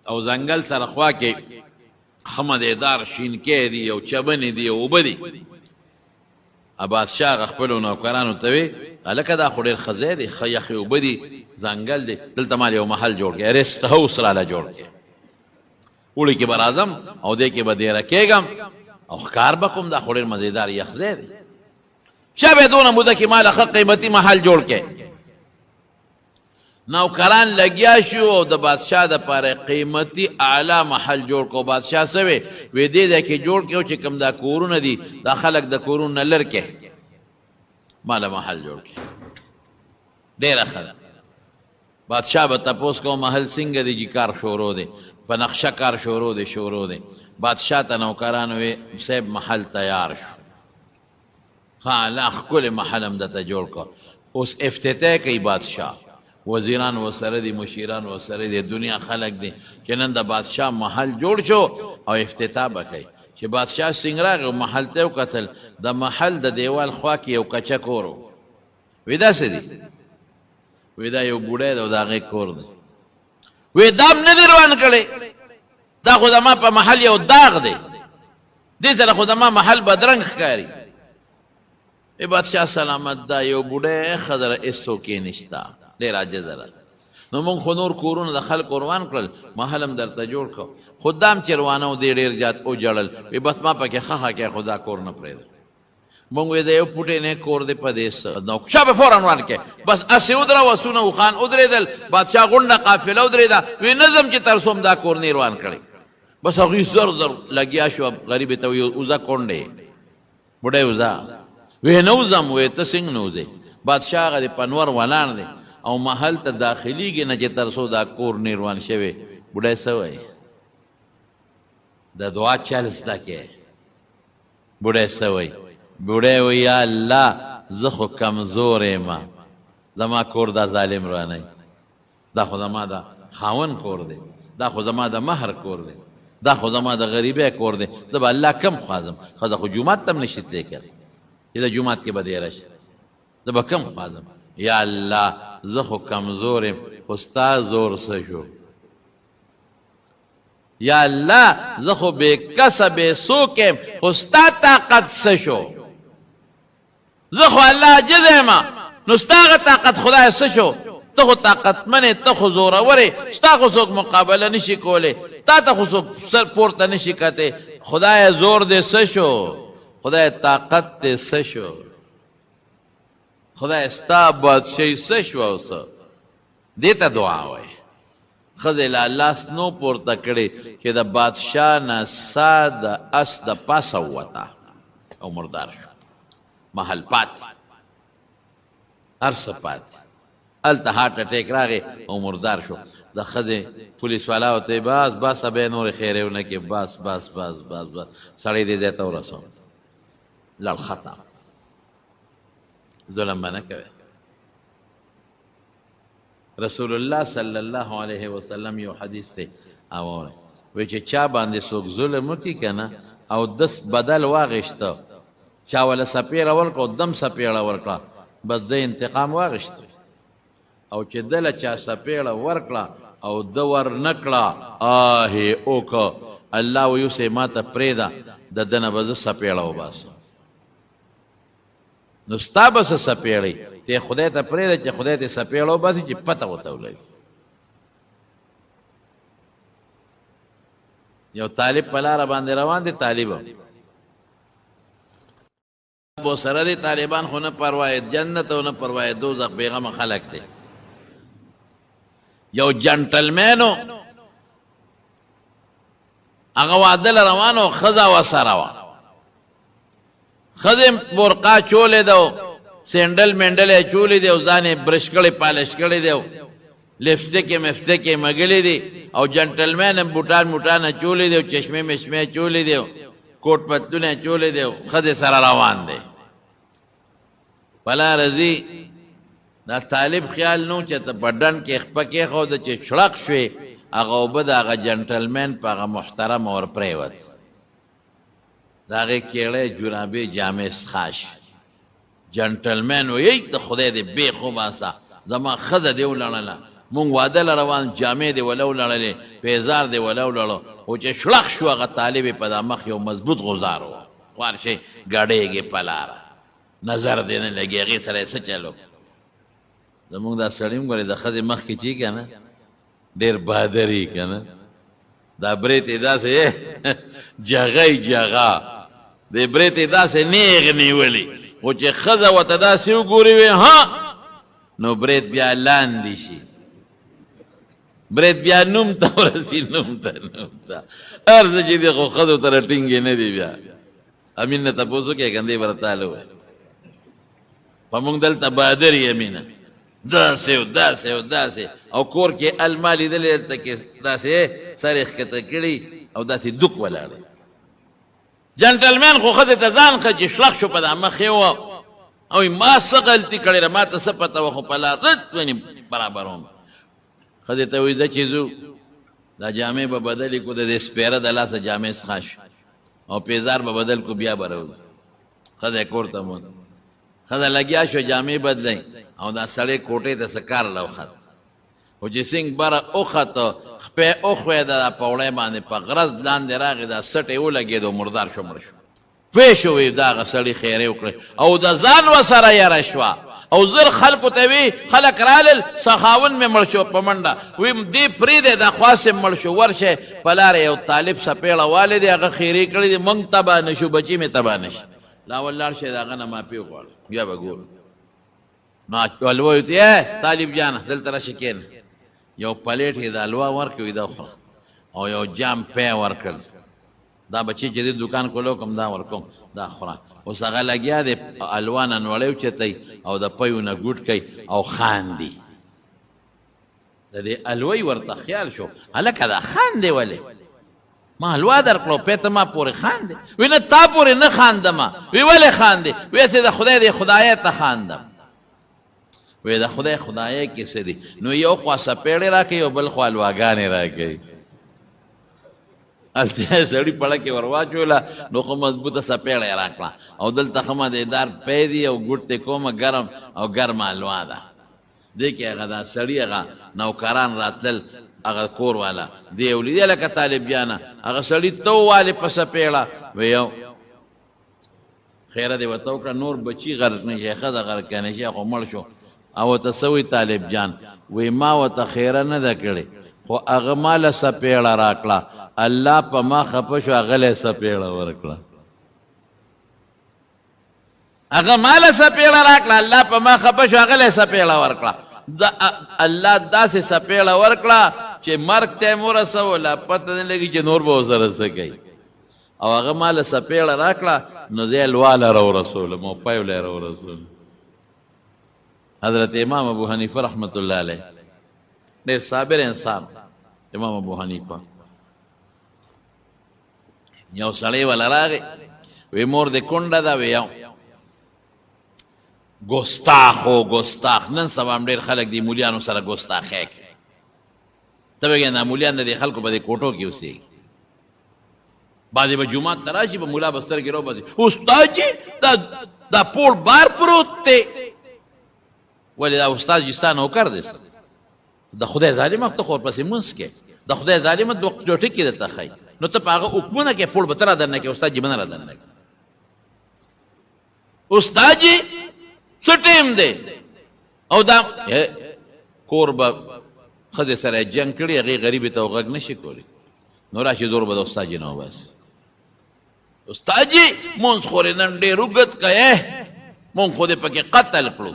او ځنګل سره خوا کې ښه مدیدار شینکۍ دي او چمنې دي او اوبه دي بادشاه هغه خپلو نوکرانو ته وی هلکه دا خو ډېر ښه ځای دی ښه یخې اوبه دي ځنګل دی دلته مال یو محل جوړ کړي ریسټ هاوس راله جوړ کړي اوړي کې به راځم او دې کې به دیره کېږم او ښکار به کوم دا خو ډېر مزېدار یخ ځای دی شه به دونه موده کې ماله ښه قیمتي محل جوړ کړي نوکران لګیا شو او د بادشاه دپاره قیمتي اعلی محل جوړ کړو بادشاه څه وی دې ځای کې جوړ کړو چې کوم دا کورونه دي دا خلک د کورونو نه لر کې ماله محل جوړ کړي ډېره ښه ده بادشاه به تپوس کوو محل څنګه دی چې کار شروع دی په نقشه کار شروع دی بادشاه ته نوکرانو وی صاحب محل تیار شو ښه لا ښکلی محل هم درته جوړ کړو اوس افتتاح کوي بادشاه وزیران ورسره دي مشیران ورسره دي دنیا خلق دي چې نن د بادشاه محل جوړ شو او افتتاح به کوي چې بادشاه څنګه راغی محل ته وکتل د محل د دیوال خوا کې یو کچه کور و وی داسې دي وی دا یو بوډی دی او د هغې کور دی وی دا هم نه دي روان کړی دا خو زما په محل یو داغ دی دې سره خو زما محل بدرنګ ښکاري ای بادشاه سلامت دا یو بوډی ښځه هېڅوک یې نشته ډېر عاجزه ده نو مونږ خو نور کورونه د خلکو روان کړل محل هم درته جوړ کړو خو دا هم چې روانه و دې ډېر زیات وجړل وی بس ما پکې ښه کې خو دا کور نه پرېږده مونږ وی د یو پوټې نه کور دی په دې څه نو شا به فورا روان کې بس اسې ودره وسونه وخان ودرېدل بادشاه غونډه قافله ودرېده وی نظم چې تر څو هم دا کور نه روان کړی بس هغوی زر لګیا شو غریب ته وی وځه کونډې بوډۍ وځه وی نه وځم وی ته څنګه نه وځې بادشاه هغه د پنور ولاړ دی او محل ته داخلیږي نه چې تر څو دا کور نه روان شوی بوډۍ څه وایي د دعا چل زده کې بوډۍ څه وایي بوډۍ وایي یا الله زه خو کمزور یم زما کور دا ظالم رانی دا خو زما د خاون کور دی دا خو زما د مهر کور دی دا خو زما د غریبۍ کور دی زه به الله کم خوازم ښځه خو جومات ته هم نشي تلی کړی چې د جومات کې به دی راشي زه به کم خوازم یا الله زه خو کمزور یم خو ستا زور څه شو یا الله زه خو بې کسه بې څوک یم خو ستا طاقت څه شو زه خو الله عاجز یم نو ستا هغه طاقت خدای څه شو ته خو طاقتمن یې ته خو زورور یې ستا خو څوک مقابله نشي کولی تا ته خو څوک سر پورته نشي کتی خدای زور دې څه شو خدای طاقت دې څه شو خدای ستا بادشاهي څه شوه او څه دې ته دعا وایي ښځې له لاس نو پورته کړې چې د بادشاه نه سا د اس د پاسه ووته او مردار شو محل پاتې هر څه پاتې هلته هارټ اټیک راغی او مردار شو د ښځې پولیس والا ورته بس بس بیا نورې خیرې ونه کړې بس بس بس بس بس سړی دې ځای ته ورسو لړ ختم ظلم به نه کوې رسول الله صلی الله علیه وسلم یو حدیث دی اوره وی چې چا باندې څوک ظلم وکړي که نه او دس بدل واغېسته چا وله سپېړه ورکړه او دم سپېړه ورکړه بس د انتقام واغېسته او چې دله چا سپېړه ورکړه او ده ور نه کړه آهې وکړه الله وی اوس یې ما ته پرېږده د ده نه به زه سپېړه وباسم نو ستا به څه سپېړئ ته خدای ته پرېږده چې خدای ته سپېړه وباسي چې پته ورته ولري یو طالب په لاره باندې روان دی طالب بو سره دی طالبان خو نه پروا جنت او نه پروا دوزخ بیغمه خلق دی یو جنټلمینو هغه واده له روانو ښځه ورسره وه ښځې برقا چولې ده او سینډل منډل یې چولې دی او ځان یې برش کړی پالش کړی دی او لپسټک یې مفسټک یې مږلی دی او جنټلمین هم بوټان موټان چولې دی او چشمې مشمې چولې دی او کوټ پتلون یې چولې دی او ښځې سره روان دی په لاره ځي دا طالب خیال نو چې ته په ډنډ کې خپه کېښوده چې شړق شوې هغه اوبه د هغه جنټلمین په هغه محترم ور پرېوت د هغې کېړی جرابې جامې څښاش جنټلمین ویی ته خدای دې بیخ وباسه زما ښځه دې ولړله مونږ واده له روان جامې دې وله ولړلې پیزار دې وله ولړو خو چې شړق شو هغه طالب یې په دا مخ یو مضبوط غزار و خوار شي ګډېږي په لاره نظر دې نه لګي هغې سره یې څه چلو زمونږ دا سړي هم ګورې د ښځې مخ کې چې که نه ډېر بهادر یي که نه دا برېت یې داسې جغی جغا د برېت یې داسې نیغ نیولي خو چې ښځه ورته داسې وګوري وي ها نو برېت بیا لاندې شي برېت بیا نوم ته ورسي نوم ته هر څه چې دی خو ښځو سره ټینګې نه دي بیا امین نه تپوس وکړې کندې به راتاله ووایي په مونږ دلته بهادر یې امینه داسې او داسې او داسې او کور کې الما لیدلې دلته کې داسې سر یې ښکته کړي او داسې دوک ولاړ جنټلمین خو ښځې ته ځان ښه چې شلق شو په دا مخ یې وه او ما څه غلطي کړې ده ما ته څه پته وه خو په لار رټ ونې برابروم ښځې ته وایي ځه چې ځو دا جامې به بدلې کړو د دې سپېره د لاسه جامې څښا شو او پیزار به بدل کړو بیا به راوځو ښځه یې کور ته مون ښځه لګیا شو جامې بدلئ او دا سړی کوټې ته څه کار له وخته خو چې څنګ بره وخته خپې وښوېده دا په وړی باندې په غرض لاندې راغې دا سټ یې ولګېد او مردار شو مړ شو پوه شو وی دا هغه سړي خیرې وکړې او د ځان ورسره یره شوه او زر خلکو ته وی خلک رالل سخاون مې مړ شو په منډه وی دې پرېږدی دا خواص مړ شو ورشئ په لاره یو طالب سپېړه والی دی هغه خیرې کړې دي موږ تباه نه شو بچي مې تباه نه شي لا ولاړ شئ د هغه نه معافي وغواړه بیا به ګورو نو الوا ته طالب جانه دلته راشه کښېنه یو پلیټ یې د الوا ورکړ دا وخوره او یو جام پی ورکړل دا بچی چې د دکان کولو کوم دا ورکوم دا خوره اوس هغه لګیا دی الوا نه نوړی اوچتی او د پیو نه ګوټ کوي او خاندي د دې الوی ورته خیال شو هلکه دا خاندې ولې ما حلوا درکړو پې ته ما پورې خاندې وی نه تا پورې نه خاندمه وی ولې خاندې وی چې د خدای د خدایه ته خاندم وی د خدای خدایه کې څه دي نو یو خوا سپېړې راکوي او بل خوا حلواګانې راکوي هلته سړي پړه کې ور واچوله نو خو مضبوطه سپېړه یې راکړه او دلته ښه مدیدار پی دي او ګوټ ته کومه ګرم او ګرمه حلوا ده دې کې هغه دا سړي هغه نوکران راتلل هغه کور والا دی ولیدې لکه طالبیانه هغه سړي ته ووالې په سپېړه وی یو خیره دې ورته وکړه نور بچي غرق نه شي ښځه غرق نه شي خو مړ شو او ورته څه وایي طالب جان وی ما ورته خیره نه ده کړې خو هغه ما له سپېړه راکړه الله په ما خفه شو هغه له سپېړه ورکړه هغه ما له سپېړه راکړه الله په ما خفه شو هغه له سپېړه ورکړه الله داسې سپېړه ورکړه چې مرګ ته یې ورسوله پته نه لګي چې نور به ورسره څه کوي او هغه ما له سپېړه راکړه نو زه یې لواله راورسولم او پیوله یې راورسولم حضرت امام ابو حنیفه رحمت الله علیه ډېر صابر انسان امام ابو حنیفه یو سړی وله راغی وی مور دې کونډه ده وی یو ګستاخ و ګستاخ نن سبا هم ډېر خلک دي مولیانو سره ګستاخی کوي ته به دا مولیان د دې خلکو په دې کوټو کې اوسېږي بعضې به جومات ته راشي به ملا به سترګې راوباسي استاد جي دا پوړ بار پروت دی ولې دا استاد جي ستا نوکر دی د خدای ظالمه ته خو ورپسې مونځ کې د خدای ظالمه دوه ټکي درته ښایي نو ته په هغه حکمونه کې پوړ به ته را دننه کې استاد جي به نه را دننه کې استاد جي څه ټیم دی او دا کور به ښځې سره جنګ کړي هغې غریبې ته غږ نه شي کولی نو راشي زور به د استاد جي نه وباسي استاد جي مونځ خو نن ډېر اوږد کوې مونږ خو دې پکې قتل کړو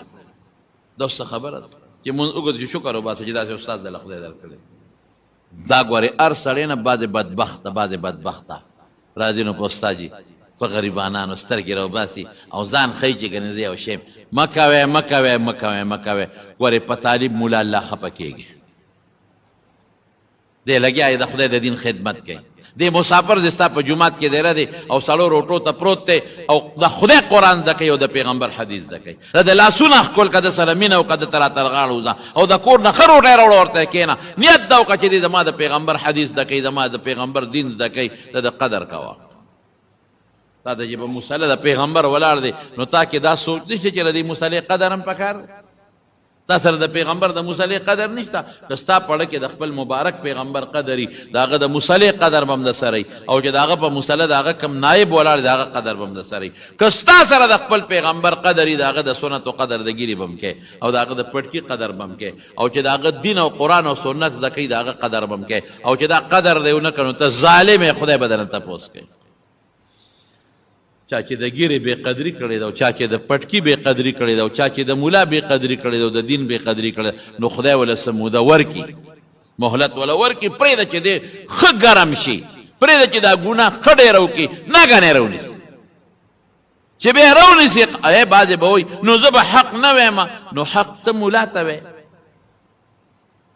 دا اوس څه خبره ده چې مونځ اوږد شي شکر وباسه چې داسې استاد دله خدای درکړی دا ګورې هر سړی نه بعضې بدبخته راځي نو په استاد جي په غریبانانو سترګې راوباسي او ځان ښیي چې ګنې زه یو شی مه کوئ ګورې په طالب مولا الله خفه کېږي دی لګیا یې د خدای د دین خدمت کوي دی مسافر دی ستا په جومات کې دیره دی او سړو روټو ته پروت دی او د خدای قرآن زده کوي او د پیغمبر حدیث زده کوي د لاسونه ښکل که د سره مینه وکړه د ته راته غاړه وځه او د کور نه ښه روټۍ راوړه ورته کښېنه نیت دا وکړه چې دی زما د پیغمبر حدیث زده کوي زما د پیغمبر دین زده کوي د قدر کوه تا ته چې په مصلی د پیغمبر ولاړ دی نو تا کې دا سوچ نشته چې د دې مصلی قدر هم پکار دی تا سره د پیغمبر د مصلی قدر نشته که ستا پړه کې د خپل مبارک پیغمبر قدري د هغه د مصلی قدر به هم د سره او چې د هغه په مصلی د هغه کم نایب ولاړ د هغه قدر به هم د سره که ستا سره د خپل پیغمبر قدري د هغه د سنت و قدر د ګیري به هم کې او د هغه د پټکي قدر به هم کې او چې د هغه دین او قرآن او سنت زده کوي د هغه قدر به هم کې او چې دا قدر دی ونه کړو ته ظالم یې خدای به درنه تپوس کوي چا چې د ګیرې بې قدري کړې ده او چا چې د پټکي بې قدري کړې ده او چا چې د ملا بې قدري کړې ده او د دین بې قدري کړې نو خدای وله څه موده ورکړي مهلت وله ورکړي پرېږده چې دی ښه ګرم شي پرېږده چې دا ګناه ښه ډېره وکړي ناګانې راونیسي چې بیا راونیسي بعضې به وایي نو زه به حق نه وایم نو حق ته ملا ته وایي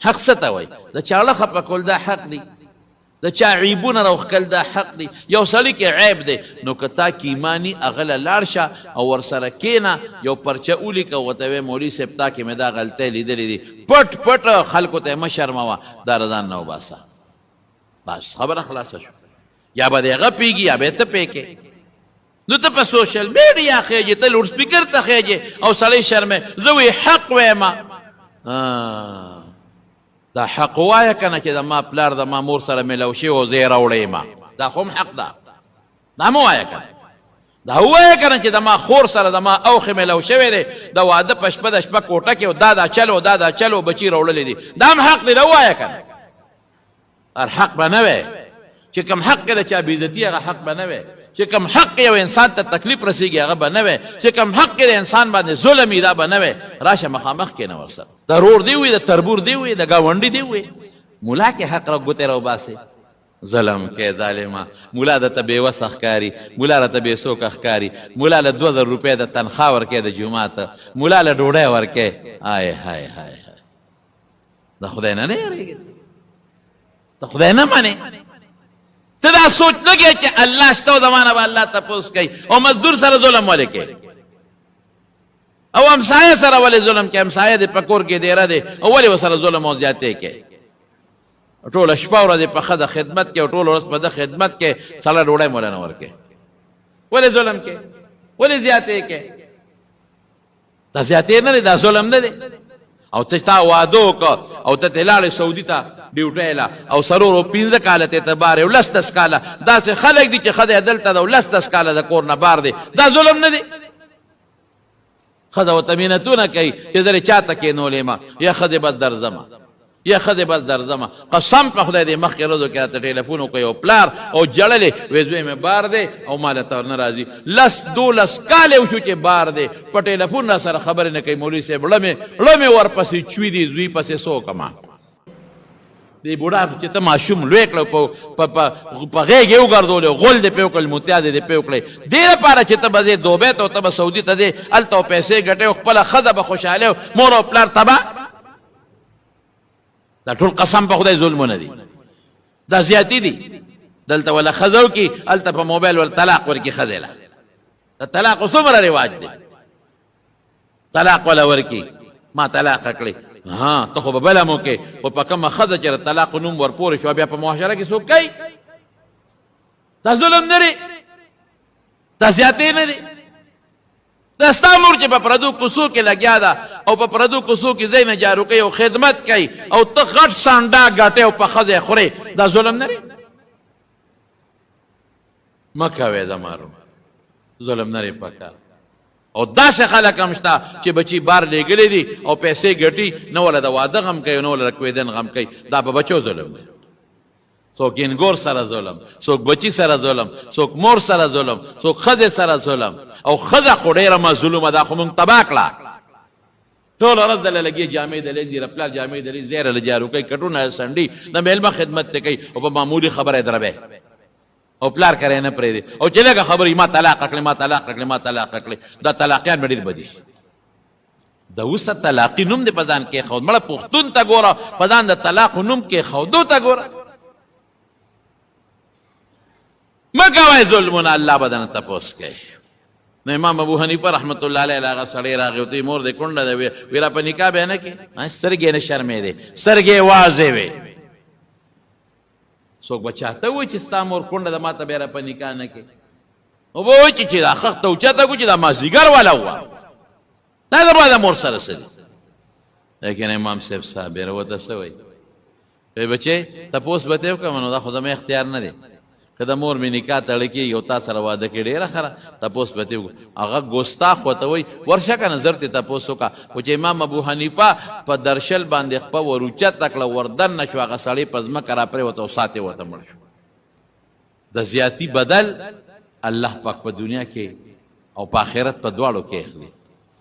حق څه ته وایي د چاړه خفه کول دا حق دی د چا عیبونه راوښکل دا حق دی یو سړي کې عیب دی نو که تا کې ایماني هغه له لاړ شه او ورسره کښېنه یو پرچه ولیکه ورته وایې مولوي صاحب تا کې مې دا غلطۍ لیدلې دي پټ خلکو ته یې مه شرموه دا رضان نه وباسه بس خبره خلاصه شو یا به د هغه پېږي یا به یې ته پېکې نو ته په سوشل میډیا خېږې ته لوډ سپیکر ته خېږې او سړی شرمې زه وی حق ویمه دا حق وایه که نه چې د ما پلار د ما مور سره میلو شوی او زه یې راوړی دا خو هم حق ده دا مه وایه که نه دا ووایه که نه چې د ما خور سره د ما اوښې میلو شوی دی د واده په شپه د شپه کوټه کې دا چلو دا چلو بچي راوړلی دي دا هم حق دی دا ووایه که نه هر حق به نه وی چې کوم حق کې د چا بېعزتي هغه حق به نه وی چې کوم حق یو انسان ته تکلیف رسیږي هغه به نه وی چې کوم حق کې د انسان باندې ظلم وي دا به نه وی راشه مخامخ کښېنه ورسره د رور دی وي د تربور دی وي د ګاونډي دی وي ملا کې حق را ګوتې راوباسې ظلم کې ظالمه ملا درته بېوسه ښکاري ملا راته بېڅوکه ښکاري ملا له 2000 روپۍ د تنخوا ورکوې د جومات ملا له ډوډۍ ورکوې های د خدای نه یېرېږې ته خدای نه منې ته دا سوچ نه کوې چې الله شته او زما نه به الله تپوس کوي او مزدور سره ظلم ولې کوې او همسایه سره ولې ظلم کوې همسایه دې په کور کې ډېره دی او ولې ورسره ظلم او زیاتې کوې ټوله شپه ورځې په ښه د خدمت کې او ټوله ورځ په ده خدمت کې سړی ډوډۍ موله نه ورکوې ولې ظلم کوې ولې زیاتې کوې دا زیاتې نه دی دا ظلم نه دی او ته تا واده وکړه او ته ترې لاړې سعودي ته ډیوټۍ له او څلورو پنځه کاله ته اعتبار او لس دس کاله داسې خلک دي چې ښځه یې دلته ده او لس دس کاله د کور نه بار دی دا ظلم نه دی ښځه ورته مینتونه کوي چې زه دې چاته کېنولې ما یا ښځې بس درځمه یا ښځې بس درځمه قسم په خدای دې مخکې ورځو کې راته ټېلیفون وکړی او پلار او ژړلې وایي زوی مې بار دی او ما ته ور نه راځي 10-12 کاله وشو چې بار دی په ټېلیفون را سره خبرې نه کوي مولوي صاحب ړه مې ورپسې چوي دي زوی پسې څه وکړمه دې بوډا چې ته ماشوم لوی کړه په غېږ یې وګرځولې غول دې پې وکړل متیا دې پې وکړې دې لپاره چې ته به ځې دوبۍ ته او ته به سعودي ته ځې هلته پیسې ګټې او خپله ښځه به خوشحاله مور او پلار تبه دا ټول قسم په خدای ظلمونه دي دا زیاتی دي دلته ولا ښځه وکړي هلته په موبایل ول طلاق ورکړي ښځې له د طلاق څومره رواج دی طلاق ولا ورکړي ما طلاق کړې ها ته خو به بله مو کې خو په کومه ښځه چې د طلاق نوم ورپورې شو بیا په معاشره کې څوک کوي دا ظلم نه دی دا زیاتې نه دی دا ستا مور چې په پردو کوڅو کې لګیا ده او په پردو کوڅو کې ځای نه جارو کوي او خدمت کوي او ته غټ سانډا ګټې او په ښځه خورې دا ظلم نه دی مه کوې د مارو ظلم نه دی پکار او داسې خلک هم شته چې بچي بار لېږلي دي او پیسې ګټي نه وله د واده غم کوي نه وله د کویدن غم کوي دا په بچو ظلم دی څوک انګور سره ظلم څوک بچي سره ظلم څوک مور سره ظلم څوک ښځې سره ظلم او ښځه خو ډېره مظلومه ده خو موږ تباه کړه ټوله ورځ دله لګي جامې دلې دي پلار جامې دلې زیره له جارو کوي کټونه سنډي د میلمه خدمت ته کوي او په معمولي خبره یې دربې او پلار کرے نه پرېږدي او چې لږه خبرې ما طلاق کړې ما طلاق کړې ما طلاق کړې دا طلاقیان به ډېر بدي شي د اوسه طلاقي نوم دې په ځان کېښود مړه پښتون ته ګوره په ځان د طلاق نوم کېښودو ته ګوره مه کوئ ظلمونه الله به درنه تپوس کوي نو امام ابو حنیفه رحمت الله علیه هغه سړی راغی ورته مور دې کونډه ده وی را په نکاح بیا نه کې سترګې نه شرمېدې سترګې واضح وې څوک به چاته وایي چې ستا مور کونډه ده ما ته بیا را په نکاح نه کې او به وایي چې دا خښته اوچته کړو چې دا مازدیګر والا وه دا زما د مور سره څه دي لیکن امام صاحب صابر ورته څه وایي وایي بچې تپوس به ته وکړم نو دا خو زما اختیار نه دی که د مور مې نکاح تړل کېږي او تا سره واده کې ډېره ښه تپوس به ته هغه ګستاخ ورته وایي ورشه که نه زر تې تپوس وکړه خو چې امام ابو حنیفه په درشل باندې خپه ور اوچته کړه ور دننه شو هغه سړی په ځمکه را پرېوته او ساتې ورته مړ شو د زیاتي بدل الله پاک په دنیا کې او په آخرت په دواړو کې اخلي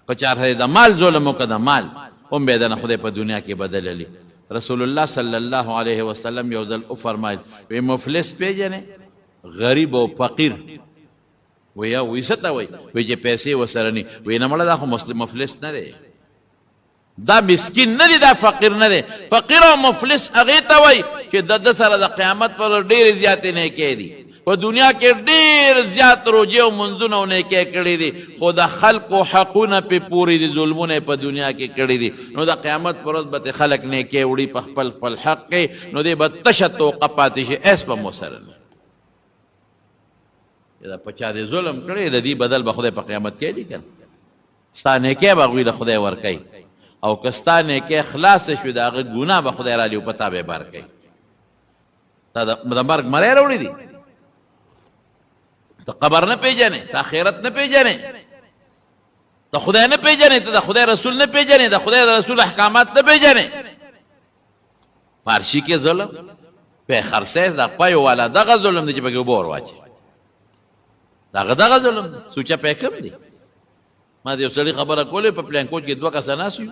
که چا د مال ظلم وکړه د مال هم به یې دنه خدای په دنیا کې بدللی رسول الله صلی الله علیه وسلم یو ځل وفرمایل وی مفلس پیژنې غریب او فقیر وی څه ته وایي وی چې پیسې ورسره ني وی نه مړه دا خو مفلس نه دی دا مسکین نه دی دا فقیر نه دی فقیر او مفلس هغې ته وایي چې د ده سره د قیامت پر ډېرې زیاتې نیکۍ دي په دنیا کې ډېر زیات روجې او منځونه او نیکۍ کړي دي خو د خلکو حقونه پې پورې دي ظلمونه په دنیا کې کړي دي نو د قیامت پر ورځ به ته خلک نیکۍ وړي په خپل خپل حق کې نو دې به تشه توقه پاتې شي هېڅ به مو سره نه دا په چا دې ظلم کړی د دې بدل به خدای په قیامت کې دي که نه ستا نیکۍ به هغوی له خدای ورکوي او که ستا نیکۍ خلاصه شوې د هغه ګناه به خدای رالیو په تا به یې بار کوي تا د مرګ مری راوړي دي ته قبر نه پیژنې ته آخرت نه پیژنې ته خدای نه پیژنې ته د خدای رسول نه پیژنې د خدای د رسول احکامات نه پیژنې فارشي کې ظلم پې خرڅی د پیو والا دغه ظلم دی چې پکې اوبه ور واچي دغه ظلم دی سوچه پې کم دی ما د یو سړي خبره کولې په پلان کوچ کې 2 کسه ناست یو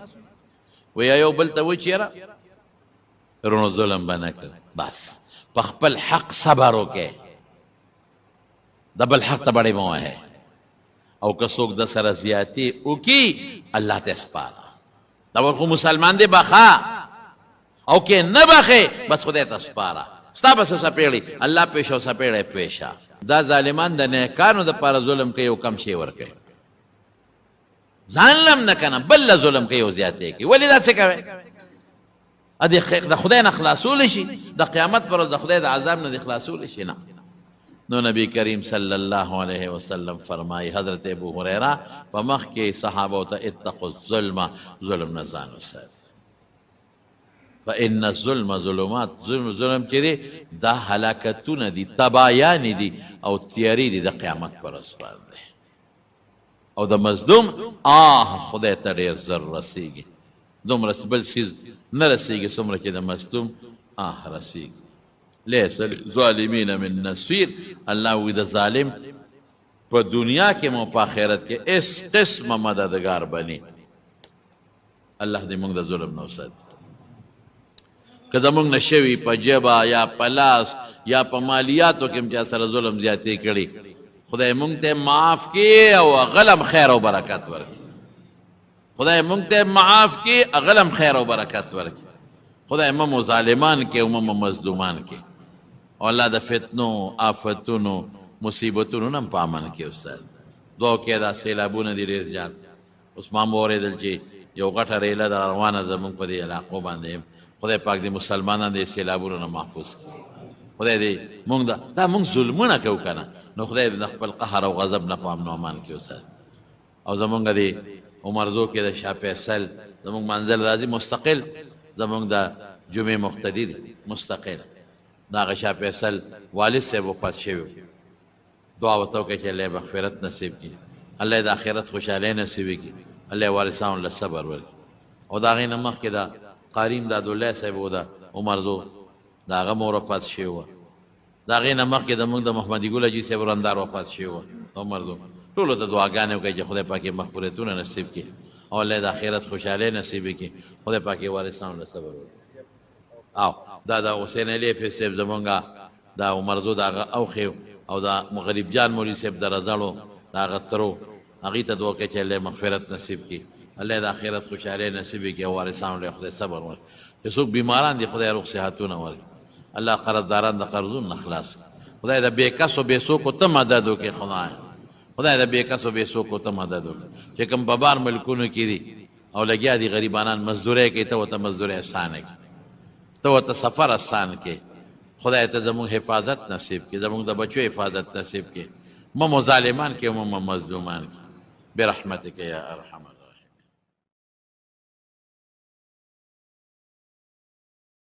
ویا یو بل ته وایي چې یاره رونو ظلم به نه کړه بس په خپل حق صبر وکړې د بل حق ته بړې مه وهې او که څوک د سره زیاتې وکړي الله ته سپاره دا ور خو مسلمان دی بخا او که نه بخې بس خدای ته سپاره ستا به څه سپېړي الله پېښه او سپېړی پېښه دا ظالمان د نیکانو دپاره ظلم کوي او کم شی ورکوي ځان لم نه که نه بل له ظلم کوي او زیاتې کوي ولې دا څه کوي د خدای نه خلاصولی شي د قیامت پر ورځ د خدای د عذاب نه دې خلاصولی شي نه نو نبی کریم صلی الله علیه وسلم فرمایي حضرت ابو هریره په مخ کې صحابو ته اتقوا الظلم ظلم نه ځان وساتئ فإن الظلم ظلمات ظلم چې دی دا هلاکتونه دي تبایانې دي او تیارې دي د قیامت پر ورځ باندې او د مظلوم خدای ته ډېر زر رسیږي دومره بل څیز نه رسیږي څومره چې د مظلوم رسیږي لیس للظالمین من نصیر الله وی د ظالم په دنیا کې مو په آخرت کې اس قسمه مددگار بني الله دې موږ د ظلم نه وساتي که زموږ نه شوي په ژبه یا په لاس یا په مالیاتو کې هم چا سره ظلم زیاتې کړي خدای موږ ته معاف کړي او غلم خیر او برکت ورکړي خدای موږ ته معاف کړي غلم خیر او برکت ورکړي خدای مو ظالمان کې او مو مظلومان کې او الله د فتنو آفتونو مصیبتونو نه په امن کې استاد دعا کې دا سیلابونه دي ډېر زیات اوس ما واورېدل چې یو غټه ریله ده روانه زموږ په دې علاقو باندې خدای پاک دې مسلمانان دې سیلابونو نه محفوظ کړي خدای دې موږ دا موږ ظلمونه کوو که نه نو خدای دې د خپل قهر او غضب نه په امن و امان کې وساتي او زمونږ د عمرزو کې د شاه فیصل زمونږ منزل راځي مستقل زمونږ د جمعې مقتدي دی مستقل د هغه شاه فیصل والد صاحب وفات شوي دعا ورته وکړئ چې الله یې مغفرت نصیب کړي الله یې د آخرت خوشحالۍ نصیب کړي الله یې وارثانو له صبر ورکړي او د هغې نه مخکې د قاریم د عبدالله صاحب و د عمرزو د هغه مور وفات شوې وه د هغې نه مخکې زموږ د محمدي ګل حاجي صاحب رندار وفات شوی و عمرزو ټولو ته دعاګانې وکړئ چې خدای پاک یې مغفرتونه نصیب کړي او الله یې د آخرت خوشحالۍ نصیب کړي خدای پاک یې وارثانو له صبر وکړي او دا د حسین علي حفیظ صاحب زمونږ د عمرزو د هغه اوښې او د غریب جان مولي صاحب د رضاړو د هغه ترو هغې ته دعا کوي چې الله یې مغفرت نصیب کړي الله یې د آخرت خوشحالۍ نصیب کړي او وارثانو له خدای صبر ورکړي چې څوک بیماران دي خدای روغ صحتونه ورکړي الله قرضداران د قرضونو نه خلاص کړي خدای د بې کسو بې څوکو ته مدد وکړي خدای د بې کسو بې څوکو ته مدد وکړي چې کوم په بار ملکونو کې دي او لګیا دي غریبانان مزدورۍ کوي ته ورته مزدورۍ اسانه کړي ته ورته سفر اسان کړي خدای ته زموږ حفاظت نصیب کړي زموږ د بچو حفاظت نصیب کړي مو ظالمان کې مو مظلومان کې برحمتک یا ارحم